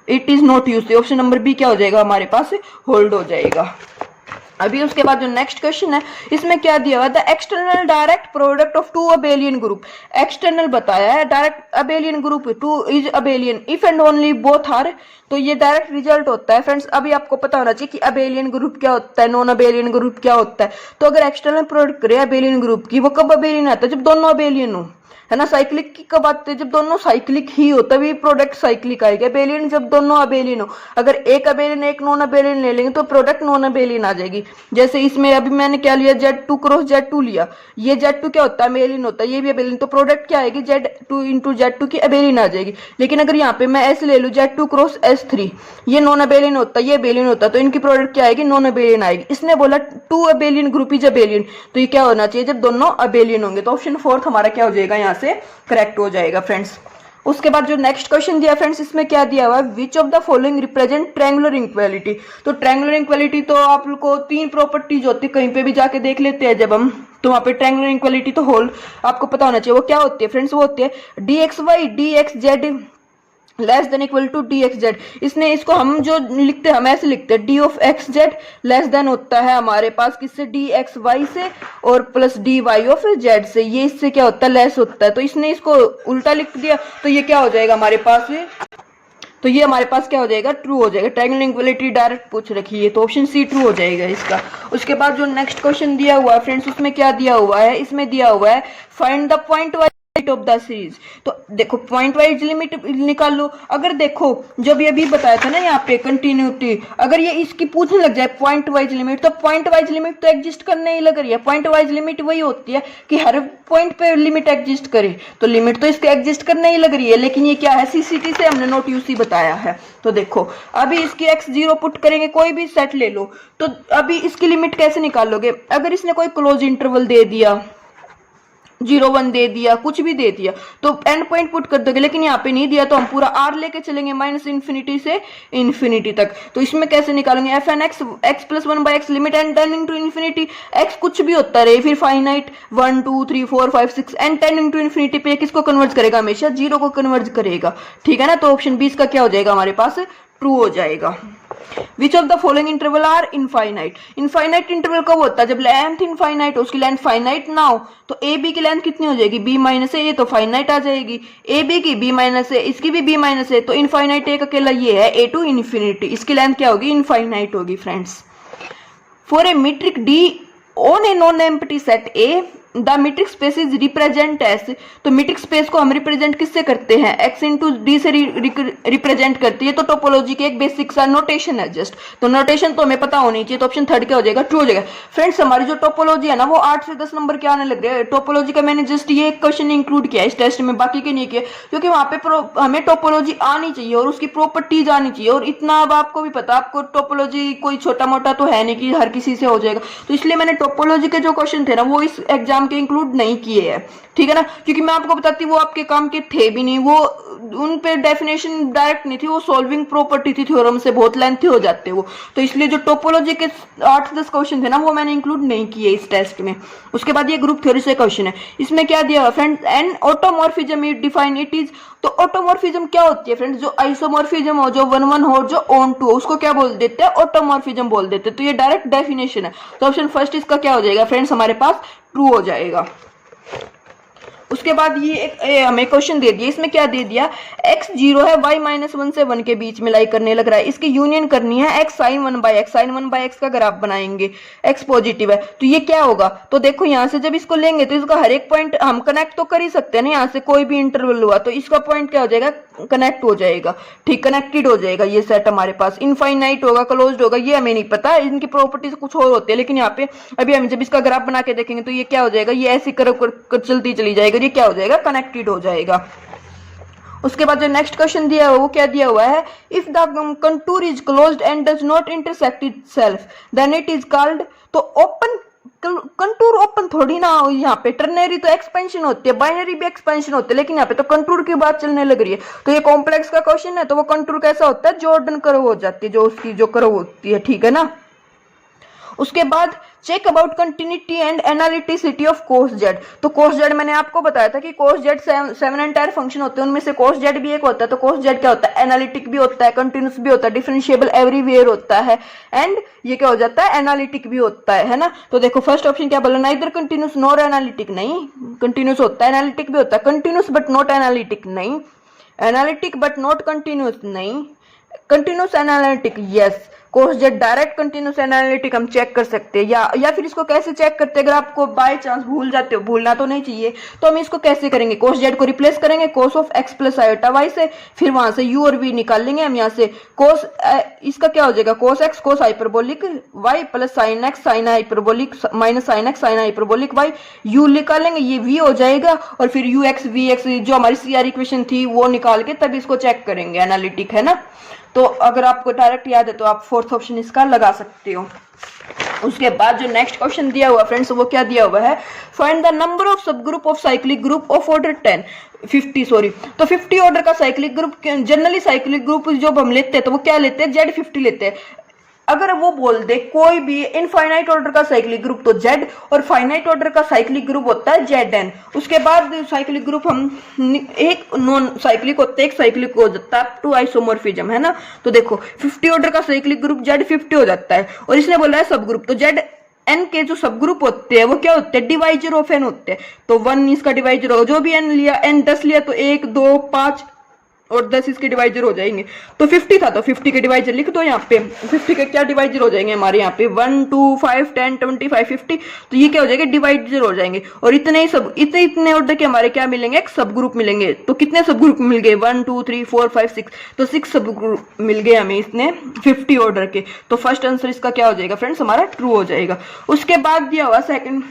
it is not UC, option number B क्या हो जाएगा हमारे पास, होल्ड हो जाएगा। अभी उसके बाद जो नेक्स्ट क्वेश्चन है इसमें क्या दिया हुआ है, the external direct product of two abelian group. External बताया है, direct abelian group two is abelian if and only both are, तो ये डायरेक्ट रिजल्ट होता है। फ्रेंड्स अभी आपको पता होना चाहिए कि अबेलियन ग्रुप क्या होता है, नॉन अबेलियन ग्रुप क्या होता है। तो अगर एक्सटर्नल प्रोडक्ट करे अबेलियन ग्रुप की, वो कब अबेलियन आता है, जब दोनों अबेलियन हो, है ना। साइक्लिक की कब आते हैं, जब दोनों साइक्लिक ही हो तभी प्रोडक्ट साइक्लिक आएगा। अबेलियन जब दोनों अबेलियन हो, अगर एक अबेलियन एक नॉन अबेलियन ले लेंगे तो प्रोडक्ट नॉन अबेलियन आ जाएगी। जैसे इसमें अभी मैंने क्या लिया, Z2 क्रॉस Z2 लिया, ये Z2 क्या होता है, अबेलियन होता है, ये भी अबेलियन, तो प्रोडक्ट क्या आएगी, Z2 इंटू Z2 की अबेलियन आ जाएगी। लेकिन अगर यहाँ पे मैं S ले लूँ, Z2 क्रॉस S3, ये नॉन अबेलियन होता है, ये अबेलियन होता है, तो इनकी प्रोडक्ट क्या आएगी, नॉन अबेलियन आएगी। इसने बोला two abelian group is abelian, तो ये क्या होना चाहिए, जब दोनों अबेलियन होंगे। तो ऑप्शन 4 हमारा क्या हो जाएगा, यहाँ से करेक्ट हो जाएगा फ्रेंड्स। उसके बाद जो नेक्स्ट क्वेश्चन दिया फ्रेंड्स, इसमें क्या दिया हुआ है, विच of the following represent triangular equality. तो ट्रायंगुलर इक्वालिटी तो आप लोग को 3 प्रॉपर्टीज होती है, कहीं पे भी जाके देख लेते हैं जब हम, तो वहां पे ट्रायंगुलर इक्वालिटी तो होल आपको पता होना चाहिए। वो क्या होती है फ्रेंड्स, वो होती है dxy dxz less than equal to D X Z. इसने इसको हम जो लिखते हैं, हम ऐसे लिखते हैं D of x Z less than होता है हमारे पास किससे, डी एक्स वाई से, और plus D Y of Z से, ये इससे क्या होता है, लेस होता है। तो इसने इसको उल्टा लिख दिया, तो ये क्या हो जाएगा हमारे पास, तो ये हमारे पास क्या हो जाएगा, ट्रू हो जाएगा। ट्रायंगुलर इक्वालिटी डायरेक्ट पूछ रखी है, तो ऑप्शन सी ट्रू हो जाएगा इसका। उसके बाद जो नेक्स्ट क्वेश्चन दिया हुआ है फ्रेंड्स, उसमें क्या दिया हुआ है, इसमें दिया हुआ है find the point of the series. तो देखो पॉइंट वाइज लिमिट निकाल लो। अगर देखो जो भी अभी बताया था ना यहाँ पे कंटिन्यूटी, अगर ये इसकी पूछने लग जाए पॉइंट वाइज लिमिट, तो पॉइंट वाइज लिमिट तो एग्जिस्ट करने ही लग रही है। पॉइंट वाइज लिमिट वही होती है कि हर पॉइंट पे लिमिट एग्जिस्ट करे, तो लिमिट तो इसके एग्जिस्ट करने ही लग रही है। लेकिन ये क्या है, सीसीटी से हमने नॉट यूसी बताया है। तो देखो अभी इसकी x0 पुट करेंगे, कोई भी सेट ले लो, तो अभी इसकी लिमिट कैसे निकालोगे। अगर इसने कोई क्लोज इंटरवल दे दिया, 0 1 दे दिया, कुछ भी दे दिया, तो एंड पॉइंट पुट कर दोगे। लेकिन यहाँ पे नहीं दिया, तो हम पूरा r लेके चलेंगे माइनस इन्फिनिटी से इन्फिनिटी तक। तो इसमें कैसे निकालेंगे, F N X X plus 1/x limit N tending to infinity, X कुछ भी होता रहे, फिर finite 1 2 3 4 5 6 and tending to infinity पे किसको कन्वर्ट करेगा, हमेशा 0 को कन्वर्ट करेगा। ठीक है ना। तो ऑप्शन 20 का क्या हो जाएगा हमारे पास, ट्रू हो जाएगा। Which of the following interval are infinite. Infinite interval कब होता है, जब लेंथ इनफाइनाइट हो, उसकी लेंथ फाइनाइट ना हो। तो ए बी की लेंथ कितनी हो जाएगी, बी माइनस ए, ये तो फाइनाइट आ जाएगी। ए बी की बी माइनस ए, इसकी भी बी माइनस ए, तो इनफाइनाइट एक अकेला ये है, ए टू इन्फिनिटी, इसकी लेंथ क्या होगी, इनफाइनाइट होगी friends. For a metric D on a non empty set A the metric space is represent S. तो मीट्रिक स्पेस को हम रिप्रेजेंट किससे करते हैं, एक्स इंटू डी से रिप्रेजेंट करती है। तो टोपोलॉजी के एक बेसिक सा नोटेशन है जस्ट, तो नोटेशन तो हमें पता होनी चाहिए। तो ऑप्शन 3 क्या हो जाएगा, ट्रू हो जाएगा। फ्रेंड्स हमारी जो टोपोलॉजी है ना, वो 8 से 10 नंबर के आने लग रहे हैं। टोपोलॉजी का मैंने जस्ट ये एक क्वेश्चन इंक्लूड किया इस टेस्ट में, बाकी के नहीं किया, क्योंकि वहां पे हमें टोपोलॉजी आनी चाहिए और उसकी प्रॉपर्टीज आनी चाहिए। और इतना अब आपको भी पता, आपको टोपोलॉजी कोई छोटा मोटा तो है नहीं कि हर किसी से हो जाएगा। तो इसलिए मैंने टोपोलॉजी के जो क्वेश्चन थे ना, वो इस एग्जाम के इंक्लूड नहीं किए हैं। ठीक है ना, क्योंकि मैं आपको बताती वो आपके काम के थे भी नहीं, वो उन पे डेफिनेशन डायरेक्ट नहीं थी, वो सॉल्विंग प्रॉपर्टी थी, थ्योरम से बहुत लेंथी हो जाते वो। तो इसलिए जो टोपोलॉजी के 8-10 क्वेश्चन थे ना, वो मैंने इंक्लूड नहीं किए इस टेस्ट में। उसके बाद ये ग्रुप थ्योरी से क्वेश्चन है, इसमें क्या दिया है friends, an automorphism is define it is. तो ऑटोमॉर्फिज्म क्या होती है फ्रेंड्स, जो आइसोमॉर्फिज्म हो, जो 1 1 हो, जो ऑन 2 हो, उसको क्या बोल देते हैं, ऑटोमॉर्फिज्म बोल देते हैं। तो ये डायरेक्ट डेफिनेशन है। तो ऑप्शन फर्स्ट इसका क्या हो जाएगा फ्रेंड्स, हमारे पास ट्रू हो जाएगा। उसके बाद ये एक हमें क्वेश्चन दे दिया, इसमें क्या दे दिया, x 0 है, y -1 से 1 के बीच में लाई करने लग रहा है, इसकी यूनियन करनी है x sin 1/x। sin 1/x का ग्राफ बनाएंगे, x पॉजिटिव है, तो ये क्या होगा। तो देखो यहाँ से जब इसको लेंगे तो इसका हर एक पॉइंट हम कनेक्ट तो कर ही सकते हैं ना, यहाँ से कोई भी इंटरवल हुआ तो इसका पॉइंट क्या हो जाएगा, कनेक्ट हो जाएगा। ठीक, कनेक्टेड हो जाएगा ये सेट हमारे पास। इनफाइनाइट होगा, क्लोज्ड होगा, ये हमें नहीं पता, इनकी प्रॉपर्टीज कुछ और होती है। लेकिन यहाँ पे अभी हम जब इसका ग्राफ बना के देखेंगे तो ये क्या हो जाएगा, ये ऐसी कर चलती चली जाएगी, ये क्या हो जाएगा, कनेक्टेड हो जाएगा। उसके बाद जो नेक्स्ट क्वेश्चन दिया है वो क्या दिया हुआ है, if the contour is closed and does not intersect itself then it is called. तो ओपन कंटूर ओपन थोड़ी ना हो, यहाँ पे टर्नरी तो एक्सपेंशन होती है, बाइनरी भी एक्सपेंशन होती है, लेकिन यहाँ पे तो कंटूर की बात चलने लग रही है। तो ये कॉम्प्लेक्स का क्वेश्चन है, तो वो कंटूर कैसा होता है, जॉर्डन कर्व हो जाती है, जो उसकी जो कर्व होती है। ठीक है ना। उसके बाद check about continuity and analyticity of cos Z. तो कोस जेड मैंने आपको बताया था कि कोस जेड 7 एंटायर फंक्शन होते हैं, उनमें से कोस जेड भी एक होता है। तो कोस जेड क्या होता है, एनालिटिक भी होता है, कंटिन्यूस भी होता है, डिफरेंशिएबल एवरीवेयर होता है, एंड ये क्या हो जाता है, एनालिटिक भी होता है ना। तो देखो फर्स्ट ऑप्शन क्या बोला, नाइदर कंटिन्यूस नॉर एनालिटिक, नहीं, कंटिन्यूस होता है, एनालिटिक भी होता है, कंटिन्यूस बट नॉट एनालिटिक नहीं, एनालिटिक बट नॉट कंटिन्यूस नहीं, कंटिन्यूस एनालिटिक यस। कोस जेड डायरेक्ट कंटिन्यूस एनालिटिक हम चेक कर सकते हैं, या फिर इसको कैसे चेक करते हैं, अगर आपको बाय चांस भूल जाते हो, भूलना तो नहीं चाहिए, तो हम इसको कैसे करेंगे, कोस जेड को रिप्लेस करेंगे cos of X plus iota Y से, फिर वहां से यू और वी निकाल लेंगे हम, यहाँ से कोस इसका क्या हो जाएगा, cos X cos hyperbolic Y plus sine X sine hyperbolic minus sine X sine hyperbolic Y, U निकालेंगे, ये वी हो जाएगा, और फिर यू एक्स वी एक्स जो हमारी सीआर इक्वेशन थी वो निकाल के तब इसको चेक करेंगे, एनालिटिक है ना। तो अगर आपको डायरेक्ट याद है तो आप फोर्थ ऑप्शन इसका लगा सकते हो। उसके बाद जो नेक्स्ट क्वेश्चन दिया हुआ फ्रेंड्स, वो क्या दिया हुआ है, फाइंड द नंबर ऑफ सब group of cyclic group of order 50 sorry. तो 50 ऑर्डर का cyclic group, generally cyclic group जो हम लेते हैं तो वो क्या लेते हैं, Z50 लेते हैं। अगर वो बोल दे कोई भी इनफाइनाइट ऑर्डर का साइक्लिक ग्रुप तो Z, और फाइनाइट ऑर्डर का साइक्लिक ग्रुप होता है Zn। उसके बाद साइक्लिक ग्रुप हम एक नॉन साइक्लिक होता है, एक साइक्लिक हो जाता है टू आइसोमॉर्फिज्म है ना। तो देखो 50 ऑर्डर का साइक्लिक ग्रुप Z50 हो जाता है, और इसने बोला है सब ग्रुप, तो Zn के जो सब ग्रुप होते हैं वो क्या होते हैं, डिवाइजर ऑफ n होते हैं। तो 1 इसका डिवाइजर होगा, जो भी n लिया, n 10 लिया तो 1 2 5 और 10 इसके डिवाइजर हो जाएंगे। तो 50 था तो 50 के डिवाइजर लिख दो यहाँ पे, 50 के क्या डिवाइजर हो जाएंगे हमारे यहाँ पे 1 2 5 10 25 50, तो ये क्या हो जाएगा, डिवाइजर हो जाएंगे। और इतने ही सब इतने ऑर्डर के हमारे क्या मिलेंगे, एक सब ग्रुप मिलेंगे। तो कितने सब ग्रुप मिल गए, 1 2 3 4 5 6, तो 6 सब ग्रुप मिल गए हमें इतने 50 ऑर्डर के। तो फर्स्ट आंसर इसका क्या हो जाएगा फ्रेंड्स, हमारा ट्रू हो जाएगा। उसके बाद दिया हुआ second,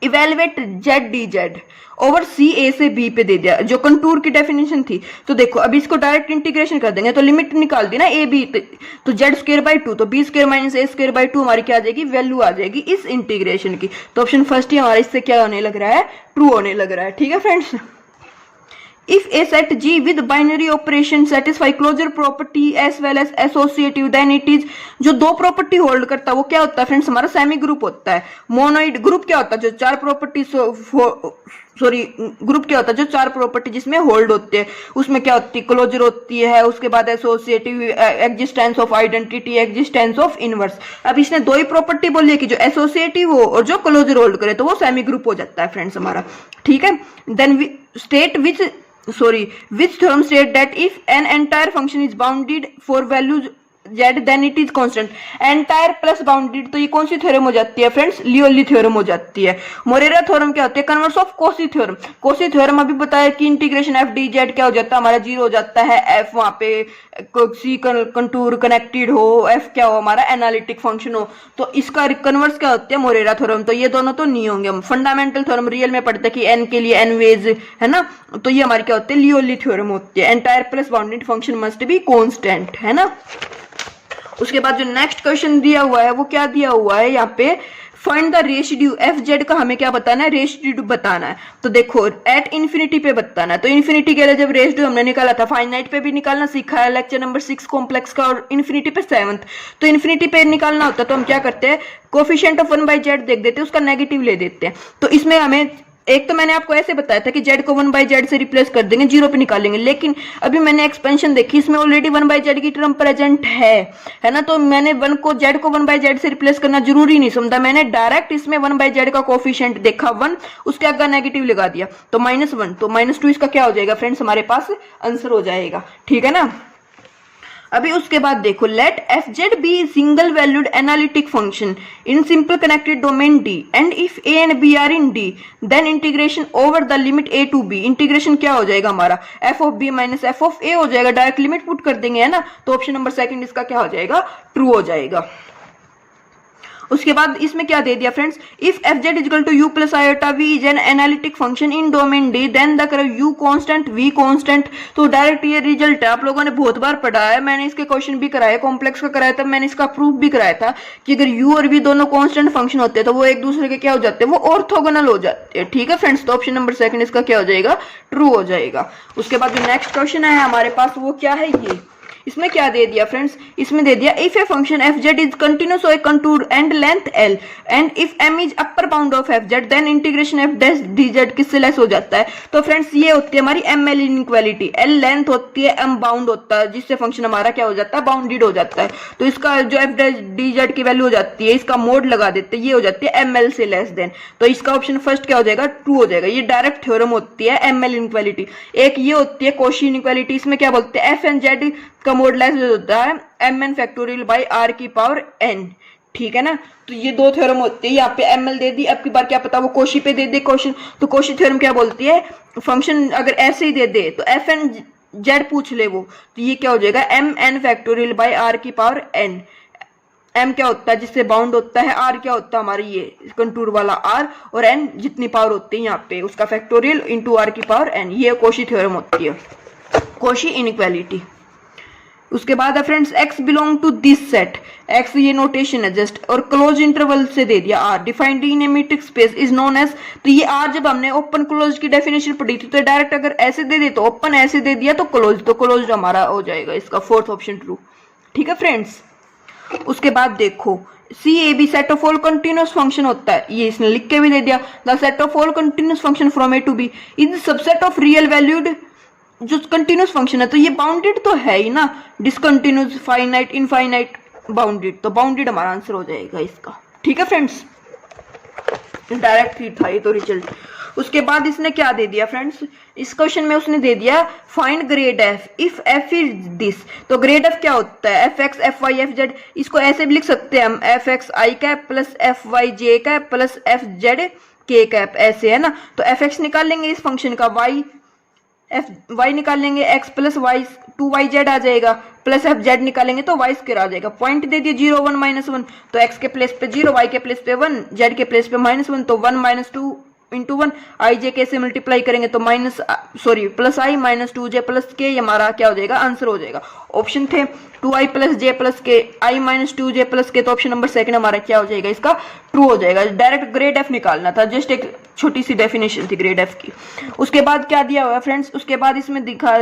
evaluate z d z over c a से बी पे दे दिया, जो कंटूर की डेफिनेशन थी। तो देखो अब इसको डायरेक्ट इंटीग्रेशन कर देंगे, तो लिमिट निकाल दी ना ए बी, तो जेड स्क्वायर बाई 2, तो B square minus A square by 2 हमारी क्या आ जाएगी, वैल्यू आ जाएगी इस इंटीग्रेशन की। तो ऑप्शन फर्स्ट ही हमारा इससे क्या होने लग रहा है, ट्रू होने लग रहा है। ठीक है friends, if a set G with binary operation satisfy closure property as well as associative, then it is, जो दो प्रॉपर्टी होल्ड करता है वो क्या होता है फ्रेंड्स, हमारा सेमी ग्रुप होता है। मोनोइड ग्रुप क्या होता है, जो चार प्रॉपर्टी ग्रुप क्या होता है, जो चार प्रॉपर्टी जिसमें होल्ड होते हैं, उसमें क्या होती है, क्लोजर होती है, उसके बाद associative, existence of identity, existence of inverse. अब इसने दो ही प्रॉपर्टी बोली है कि जो एसोसिएटिव हो और जो क्लोजर होल्ड करे, तो वो सेमी ग्रुप हो जाता है फ्रेंड्स हमारा। ठीक है, then state which theorem state that if an entire function is bounded for values z then it is constant, entire plus bounded, तो ये कौन सी थ्योरम हो जाती है फ्रेंड्स, लियोली थ्योरम हो जाती है। मोरेरा थ्योरम क्या होती है, converse of Kosi theorem. Kosi theorem अभी बताया कि इंटीग्रेशन एफ डी जेड क्या हो जाता है, हमारा 0 हो जाता है, एफ वहां पे सी कंटूर कनेक्टेड हो, एफ क्या हो हमारा एनालिटिक फंक्शन हो, तो इसका कन्वर्स क्या होता है, मोरेरा थ्योरम। तो ये दोनों तो नहीं होंगे, हम फंडामेंटल थ्योरम रियल में पढ़ते हैं कि एन के लिए एन वेज है ना, तो ये हमारी क्या होती है, लियोली थ्योरम होती है। Entire plus bounded function must be constant है ना। उसके बाद जो नेक्स्ट क्वेश्चन दिया हुआ है वो क्या दिया हुआ है यहाँ पे, फाइंड द रेशिड्यू एफ जेड का हमें क्या बताना है, रेशिड्यू बताना है। तो देखो एट इन्फिनिटी पे बताना है, तो इन्फिनिटी के लिए जब रेशिड्यू हमने निकाला था, फाइनाइट पे भी निकालना सीखा है लेक्चर नंबर 6 कॉम्प्लेक्स का, और इन्फिनिटी पे 7th। तो इन्फिनिटी पे निकालना होता है तो हम क्या करते हैं, कोफिशिएंट ऑफ 1/z देख देते हैं, उसका नेगेटिव ले देते हैं। तो इसमें हमें एक तो मैंने आपको ऐसे बताया था कि z को 1/z से रिप्लेस कर देंगे, 0 पे निकालेंगे, लेकिन अभी मैंने एक्सपेंशन देखी, इसमें ऑलरेडी 1/z की टर्म प्रेजेंट है ना, तो मैंने z को 1/z से रिप्लेस करना जरूरी नहीं समझा, मैंने डायरेक्ट इसमें 1/z का कोफिशिएंट देखा 1, उसके आगे नेगेटिव लगा दिया, तो -1, तो -2 इसका क्या हो जाएगा फ्रेंड्स, हमारे पास आंसर हो जाएगा। ठीक है ना। अभी उसके बाद देखो, let f z be single valued analytic function in simple connected domain D, and if a and b are in D then integration over the limit a to b, integration क्या हो जाएगा हमारा, f of b minus f of a हो जाएगा, direct limit put कर देंगे है ना, तो ऑप्शन नंबर सेकंड इसका क्या हो जाएगा, ट्रू हो जाएगा। उसके बाद इसमें क्या दे दिया friends, if F Z equal to U plus iota V is an analytic function in domain D then the U constant V constant. तो डायरेक्ट ये रिजल्ट है, आप लोगों ने बहुत बार पढ़ा है, मैंने इसके क्वेश्चन भी कराया, कॉम्प्लेक्स का कराया था, मैंने इसका प्रूफ भी कराया था कि अगर यू और वी दोनों कांस्टेंट फंक्शन होते हैं तो वो एक दूसरे के क्या हो जाते हैं, वो ऑर्थोगोनल हो जाते हैं। ठीक है फ्रेंड्स, तो ऑप्शन नंबर सेकंड इसका क्या हो जाएगा, ट्रू हो जाएगा। उसके बाद जो नेक्स्ट क्वेश्चन है हमारे पास वो क्या है, ये इसमें क्या दे दिया फ्रेंड्स, इसमें दे दिया if a function f z is continuous और contour and length L and if M is upper bound of f z then integration f dash d z किससे लेस हो जाता है। तो फ्रेंड्स ये होती है हमारी M L inequality, L length होती है, एम बाउंड होता है, जिससे फंक्शन हमारा क्या हो जाता है, बाउंडेड हो जाता है। तो इसका जो एफ डैश डी जेड की वैल्यू हो जाती है, इसका मोड लगा देते हैं, ये हो जाती है एम एल से लेस देन। तो इसका ऑप्शन फर्स्ट क्या हो जाएगा, ट्रू हो जाएगा। ये डायरेक्ट थ्योरम होती है एम एल इनइक्वालिटी। एक ये होती है कॉशी इनइक्वालिटी, इसमें क्या बोलते हैं, एफ एन जेड का मोड लेस होता है M N factorial by R की पावर एन, ठीक है ना। तो ये दो थ्योरम होती है, यहाँ पे एम एल दे दी, अब की बार क्या पता वो कोशी पे दे दे क्वेश्चन, तो कोशी थ्योरम क्या बोलती है, फंक्शन अगर ऐसे ही दे दे तो एफ एन जेड पूछ ले वो, तो ये क्या हो जाएगा, M N factorial by R की पावर एन। एम क्या होता है जिससे बाउंड होता है, आर क्या होता है हमारी ये कंटूर वाला आर, और एन जितनी पावर होती है यहाँ पे उसका फैक्टोरियल इंटू आर की पावर एन। ये कोशी थ्योरम होती है, कोशी इनइक्वालिटी। उसके बाद है friends X belong to this set, X ये नोटेशन है जस्ट, और क्लोज इंटरवल से दे दिया are defined in a metric space is known as. तो ये आर जब हमने ओपन क्लोज की डेफिनेशन पढ़ी थी तो डायरेक्ट अगर ऐसे दे दे तो ओपन, ऐसे दे दिया तो क्लोज हमारा हो जाएगा, इसका फोर्थ ऑप्शन ट्रू, ठीक है फ्रेंड्स। उसके बाद देखो c a b set of all continuous function होता है, ये इसने लिख के भी दे दिया, the set of all continuous function from a to b is subset of real valued जो कंटिन्यूअस फंक्शन है। तो ये बाउंडेड तो है ही ना, डिसकंटिन्यूअस, फाइनाइट, इनफाइनाइट, बाउंडेड, तो बाउंडेड हमारा आंसर हो जाएगा इसका, ठीक है फ्रेंड्स। डायरेक्ट ही था ये तो रिजल्ट। उसके बाद इसने क्या दे दिया फ्रेंड्स, इस क्वेश्चन में उसने दे दिया find grad F if F is this. तो ग्रेड एफ क्या होता है, F X F Y F Z, इसको ऐसे भी लिख सकते हैं हम, F X I cap plus F Y J cap plus F Z K cap, ऐसे है ना। तो एफ एक्स निकाल लेंगे इस फंक्शन का, वाई एफ वाई निकाल लेंगे, एक्स प्लस वाई 2yz आ जाएगा, प्लस एफ जेड निकालेंगे तो वाई स्क्वायर आ जाएगा। पॉइंट दे दिए 0 1 -1, तो एक्स के प्लेस पे 0, वाई के प्लेस पे 1, जेड के प्लेस पे -1, तो 1 - 2 इंटू 1, आई जे के से मल्टीप्लाई करेंगे तो प्लस आई माइनस 2j प्लस के, ये हमारा क्या हो जाएगा, आंसर हो जाएगा। ऑप्शन थे 2i प्लस जे प्लस के, आई माइनस 2j प्लस के, तो ऑप्शन नंबर सेकंड हमारा क्या हो जाएगा, इसका ट्रू हो जाएगा। डायरेक्ट ग्रेड एफ निकालना था, जस्ट एक छोटी सी डेफिनेशन थी ग्रेड एफ की। उसके बाद क्या दिया हुआ है फ्रेंड्स, उसके बाद इसमें दिखा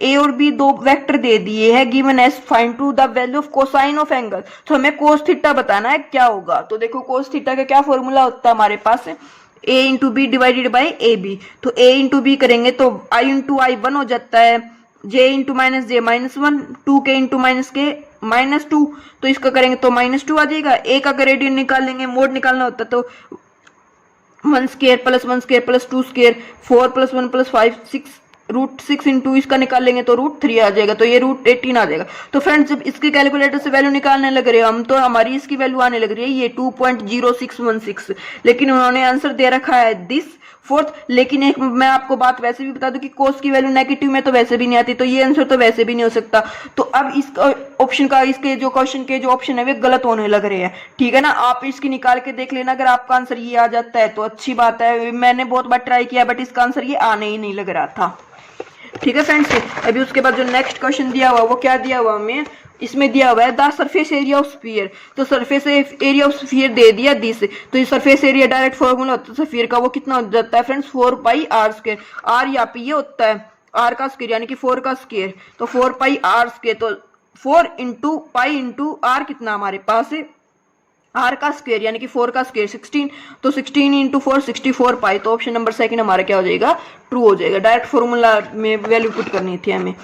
ए और बी दो वेक्टर दे दिए है, given as find to the value of cosine of angle. तो हमें कोस थीटा बताना है क्या होगा। तो देखो कोस थीटा का क्या फॉर्मूला होता है हमारे पास, A into B divided by A B. तो ए इंटू बी करेंगे तो आई इंटू आई 1 हो जाता है, जे इंटू माइनस जे -1, 2k इंटू माइनस के -2, तो इसका करेंगे तो -2 आ जाएगा। ए का ग्रेडियंट निकाल लेंगे, मोड निकालना होता तो 1 square plus 1 square plus 2 square, 4 + 1 + 5 6, √6 into इसका निकाल लेंगे तो √3 आ जाएगा, तो ये √18 आ जाएगा। तो फ्रेंड्स जब इसकी कैलकुलेटर से वैल्यू निकालने लग रहे हो हम, तो हमारी इसकी वैल्यू आने लग रही है ये 2.0616, लेकिन उन्होंने आंसर दे रखा है दिस फोर्थ। लेकिन एक मैं आपको बात वैसे भी बता दूं कि कोस की वैल्यू नेगेटिव में तो वैसे भी नहीं आती, तो ये आंसर तो वैसे भी नहीं हो सकता। तो अब इस ऑप्शन का, इसके जो क्वेश्चन के जो ऑप्शन है वे गलत होने लग रहे हैं, ठीक है ना। आप इसकी निकाल के देख लेना, अगर आपका आंसर ये आ जाता है तो अच्छी बात है। मैंने बहुत बार ट्राई किया बट इसका आंसर ये आने ही नहीं लग रहा था, ठीक है फ्रेंड्स। अभी उसके बाद जो नेक्स्ट क्वेश्चन दिया हुआ वो क्या दिया हुआ हमें, इसमें दिया हुआ है the surface area of sphere. तो सरफेस एरिया ऑफ स्फीयर दे दिया दिस, तो ये सरफेस एरिया डायरेक्ट फॉर्मूला होता है स्फीयर का, वो कितना हो जाता है फ्रेंड्स 4πr²। आर यहाँ पे ये होता है आर का स्क्वायर यानी कि 4 का स्क्वायर, तो 4πr², तो 4 इंटू पाई इंटू आर कितना हमारे पास है, आर का स्क्वायर यानी कि 4 का स्क्वायर 16, तो 16 इंटू 4 64 पाई, तो ऑप्शन नंबर सेकंड हमारा क्या हो जाएगा, ट्रू हो जाएगा। डायरेक्ट फॉर्मूला में वैल्यू पुट करनी थी हमें।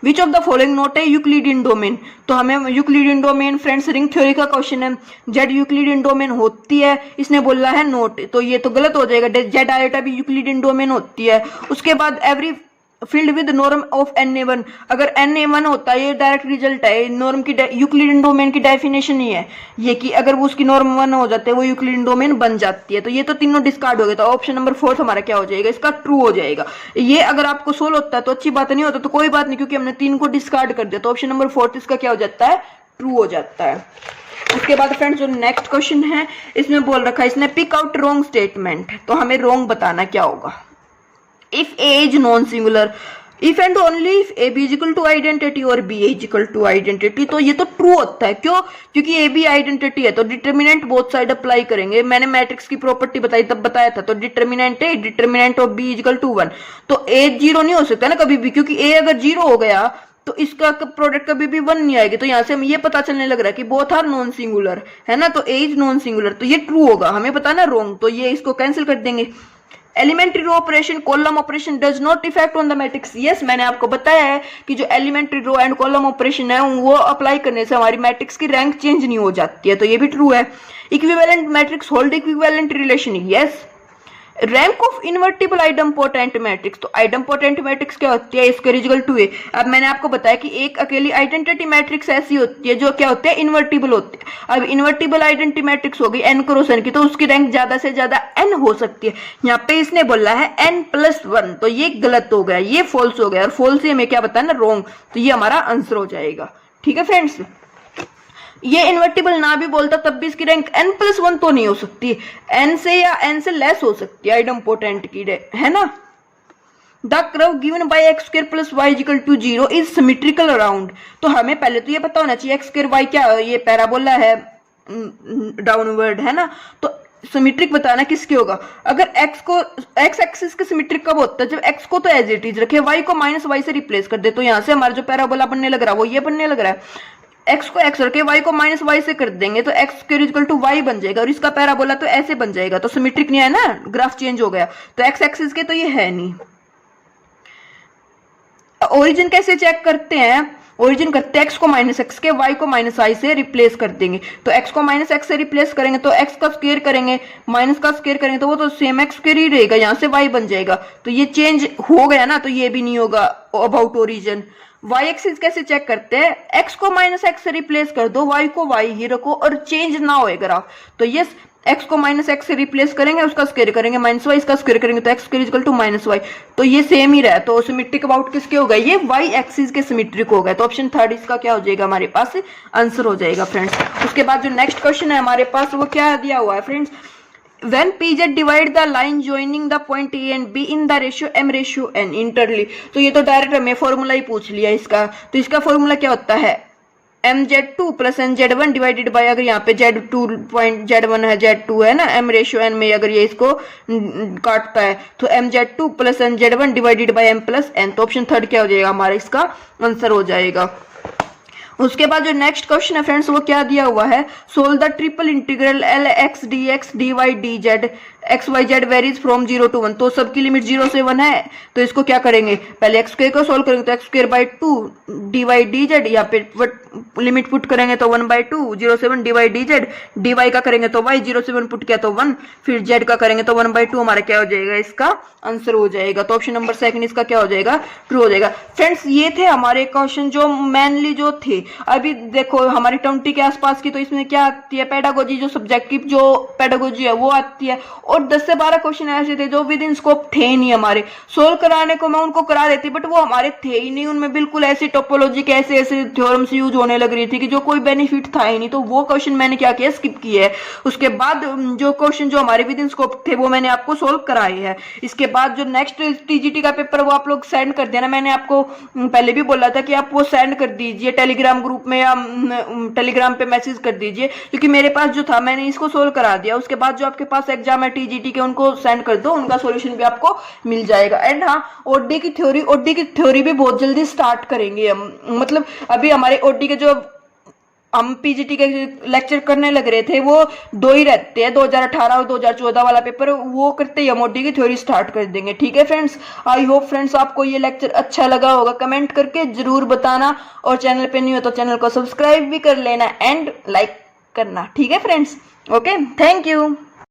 Which of the following note है यूक्लिडियन डोमेन। तो हमें Euclidean domain friends ring theory का क्वेश्चन है, जेड यूक्लिडियन डोमेन होती है, इसने बोला है नोट, तो ये तो गलत हो जाएगा। जेड आयोटा भी यूक्लिडियन डोमेन होती है। उसके बाद every field with norm of Na1, अगर Na1 होता है ये डायरेक्ट रिजल्ट है, नॉर्म की यूक्लिडियन डोमेन की डेफिनेशन ही है ये कि अगर वो उसकी नॉर्म 1 हो जाते हैं वो यूक्लिडियन डोमेन बन जाती है। तो ये तो तीनों डिस्कार्ड हो गए, तो ऑप्शन नंबर 4 हमारा क्या हो जाएगा, इसका ट्रू हो जाएगा। ये अगर आपको सोल्व होता है तो अच्छी बात नहीं होता, तो कोई बात नहीं क्योंकि हमने 3 को डिस्कार्ड कर दिया, तो ऑप्शन नंबर 4 इसका क्या हो जाता है, ट्रू हो जाता है। उसके बाद फ्रेंड्स जो नेक्स्ट क्वेश्चन है इसमें बोल रखा है, इसने पिक आउट रॉन्ग स्टेटमेंट, तो हमें रॉन्ग बताना क्या होगा। If A is non singular, if and only if A B is equal to identity और B is equal to identity, तो ये तो ट्रू होता है। क्यों, क्योंकि ए बी आइडेंटिटी है तो डिटर्मिनेंट बोथ साइड अप्लाई करेंगे। मैंने मैट्रिक्स की प्रॉपर्टी बताई तब बताया था, तो डिटर्मिनेंट है, determinant of B is equal to 1, तो ए 0 नहीं हो सकता ना कभी भी, क्योंकि ए अगर 0 हो गया तो इसका प्रोडक्ट कभी भी 1 नहीं आएगी। तो यहाँ से हमें ये पता चलने लग रहा है कि बोथ आर नॉन सिंगुलर, है ना। तो ए इज नॉन सिंगुलर, तो ये ट्रू होगा, हमें पता ना रॉन्ग, तो ये इसको कैंसिल कर देंगे। Elementary row operation, column operation does not effect on the matrix. Yes, मैंने आपको बताया है कि जो elementary row and column operation है वो अप्लाई करने से हमारी मैट्रिक्स की रैंक चेंज नहीं हो जाती है, तो ये भी ट्रू है। Equivalent matrix hold equivalent relation, yes. Rank of invertible idempotent matrix, तो आइडम्पोटेंट मैट्रिक्स क्या होती है, स्क्वायर इक्वल टू ए। अब मैंने आपको बताया कि एक अकेली आइडेंटिटी मैट्रिक्स ऐसी होती है जो क्या होती है, इनवर्टिबल होती है। अब इनवर्टिबल आइडेंटिटी मैट्रिक्स होगी n क्रॉस n की, तो उसकी रैंक ज्यादा से ज्यादा n हो सकती है। यहाँ पे इसने बोला है n+1, तो ये गलत हो गया, ये फॉल्स हो गया, और फॉल्स से हमें क्या बताया ना, रॉन्ग, तो ये हमारा आंसर हो जाएगा। ठीक है फ्रेंड्स, ये इन्वर्टिबल ना भी बोलता तब भी इसकी रैंक n+1 तो नहीं हो सकती, n से या n से लेस हो सकती है आइडम्पोटेंट की, है ना। The curve given by x² + y = 0 is symmetrical around, तो हमें पहले तो ये पता होना चाहिए x² y क्या है, ये पैराबोला है डाउनवर्ड, है ना। तो सिमेट्रिक बताना किसके होगा, अगर x को x एक्सिस के सिमेट्रिक कब होता है, जब x को तो एज इट इज रखे, y को -y से रिप्लेस कर दे, तो यहाँ से हमारा जो पैराबोला बनने लग रहा है वो ये बनने लग रहा है। x को x रखे, y को -y से कर देंगे तो x² = y बन जाएगा, और इसका पैराबोला तो ऐसे बन जाएगा, तो सिमेट्रिक नहीं है ना, ग्राफ चेंज हो गया, तो x एक्सिस के तो ये है नहीं। ओरिजिन कैसे चेक करते हैं, ओरिजिन करते हैं x को -x के, y को -i से रिप्लेस कर देंगे, तो x को -x से रिप्लेस करेंगे तो x का स्क्वायर करेंगे, माइनस का स्क्वायर करेंगे तो वो तो सेम x स्क्वायर ही रहेगा, यहाँ से y बन जाएगा, तो ये चेंज हो गया ना, तो ये भी नहीं होगा अबाउट ओरिजिन। y एक्सिस कैसे चेक करते हैं, x को -x से रिप्लेस कर दो, y को y ही रखो और चेंज ना होए ग्राफ, तो ये x को -x से रिप्लेस करेंगे, उसका स्क्वायर करेंगे, -y इसका स्क्वायर करेंगे, तो x² = -y, तो ये सेम ही रहा, तो सिमेट्रिक अबाउट किसके हो गए, ये y एक्सिस के सिमेट्रिक हो गए, तो ऑप्शन 3 इसका क्या हो जाएगा, हमारे पास आंसर हो जाएगा फ्रेंड्स। उसके बाद जो नेक्स्ट क्वेश्चन है हमारे पास वो क्या दिया हुआ है friends, when PZ divide the line joining the point A and B in the ratio m/n इंटरली, तो ये तो डायरेक्ट हमें फॉर्मूला ही पूछ लिया इसका, तो इसका फॉर्मूला क्या होता है, mz2 + nz1 डिवाइडेड बाय, अगर यहाँ पे z1 है, z2 है ना, m/n में अगर ये इसको काटता है तो mz2 + nz1 divided by m+n, तो ऑप्शन 3 क्या हो जाएगा, हमारा इसका आंसर हो जाएगा। उसके बाद जो नेक्स्ट क्वेश्चन है फ्रेंड्स वो क्या दिया हुआ है, solve the triple integral Lx dx dy dz xyz varies from 0 to 1, तो सबकी लिमिट 0 से 1 है, तो इसको क्या करेंगे, पहले x² को सोल्व करेंगे तो x² / 2 dy dz, यहाँ पे लिमिट पुट करेंगे तो 1/2 0 से 1 dy dz, dy का करेंगे तो y 0 से 1 पुट किया तो 1, फिर z का करेंगे तो 1/2, हमारा क्या हो जाएगा, इसका आंसर हो जाएगा, तो ऑप्शन नंबर 2 इसका क्या हो जाएगा, ट्रू हो जाएगा। फ्रेंड्स ये थे हमारे क्वेश्चन जो मेनली जो थे, अभी देखो हमारी 20 के आसपास की, तो इसमें क्या आती है, पेडागोजी, जो सब्जेक्टिव जो पेडागोजी है वो आती है, और 10 से 12 क्वेश्चन ऐसे थे जो विद इन स्कोप थे नहीं हमारे, सोल्व कराने को मैं उनको करा देती बट वो हमारे थे ही नहीं, उनमें बिल्कुल ऐसी टोपोलॉजी के ऐसे थ्योरम्स यूज होने लग रही थी कि जो कोई बेनिफिट था ही नहीं, तो वो क्वेश्चन मैंने क्या किया, स्किप किए है। उसके बाद जो क्वेश्चन जो हमारे विद इन स्कोप थे वो मैंने आपको सोल्व कराए हैं। इसके बाद जो नेक्स्ट टीजीटी का पेपर वो आप लोग सेंड कर देना, मैंने आपको पहले भी बोला था कि आप वो सेंड कर दीजिए टेलीग्राम ग्रुप में या टेलीग्राम पे मैसेज कर दीजिए, क्योंकि मेरे पास जो था मैंने इसको सोल्व करा दिया। उसके बाद जो आपके पास एग्जाम है टीजीटी के उनको सेंड कर दो, उनका सॉल्यूशन भी आपको मिल जाएगा। एंड हाँ, ओडी की थ्योरी भी बहुत जल्दी स्टार्ट करेंगे हम, मतलब अभी हमारे ओडी के जो हम पीजीटी के लेक्चर करने लग रहे थे वो 2 ही रहते हैं, 2018 और 2014 वाला पेपर, वो करते ही हम ओडी की थ्योरी स्टार्ट कर देंगे। ठीक है फ्रेंड्स, आई होप फ्रेंड्स आपको ये लेक्चर अच्छा लगा होगा, कमेंट करके जरूर बताना, और चैनल पे नहीं हो तो चैनल को सब्सक्राइब भी कर लेना एंड लाइक करना। ठीक है फ्रेंड्स, ओके, थैंक यू।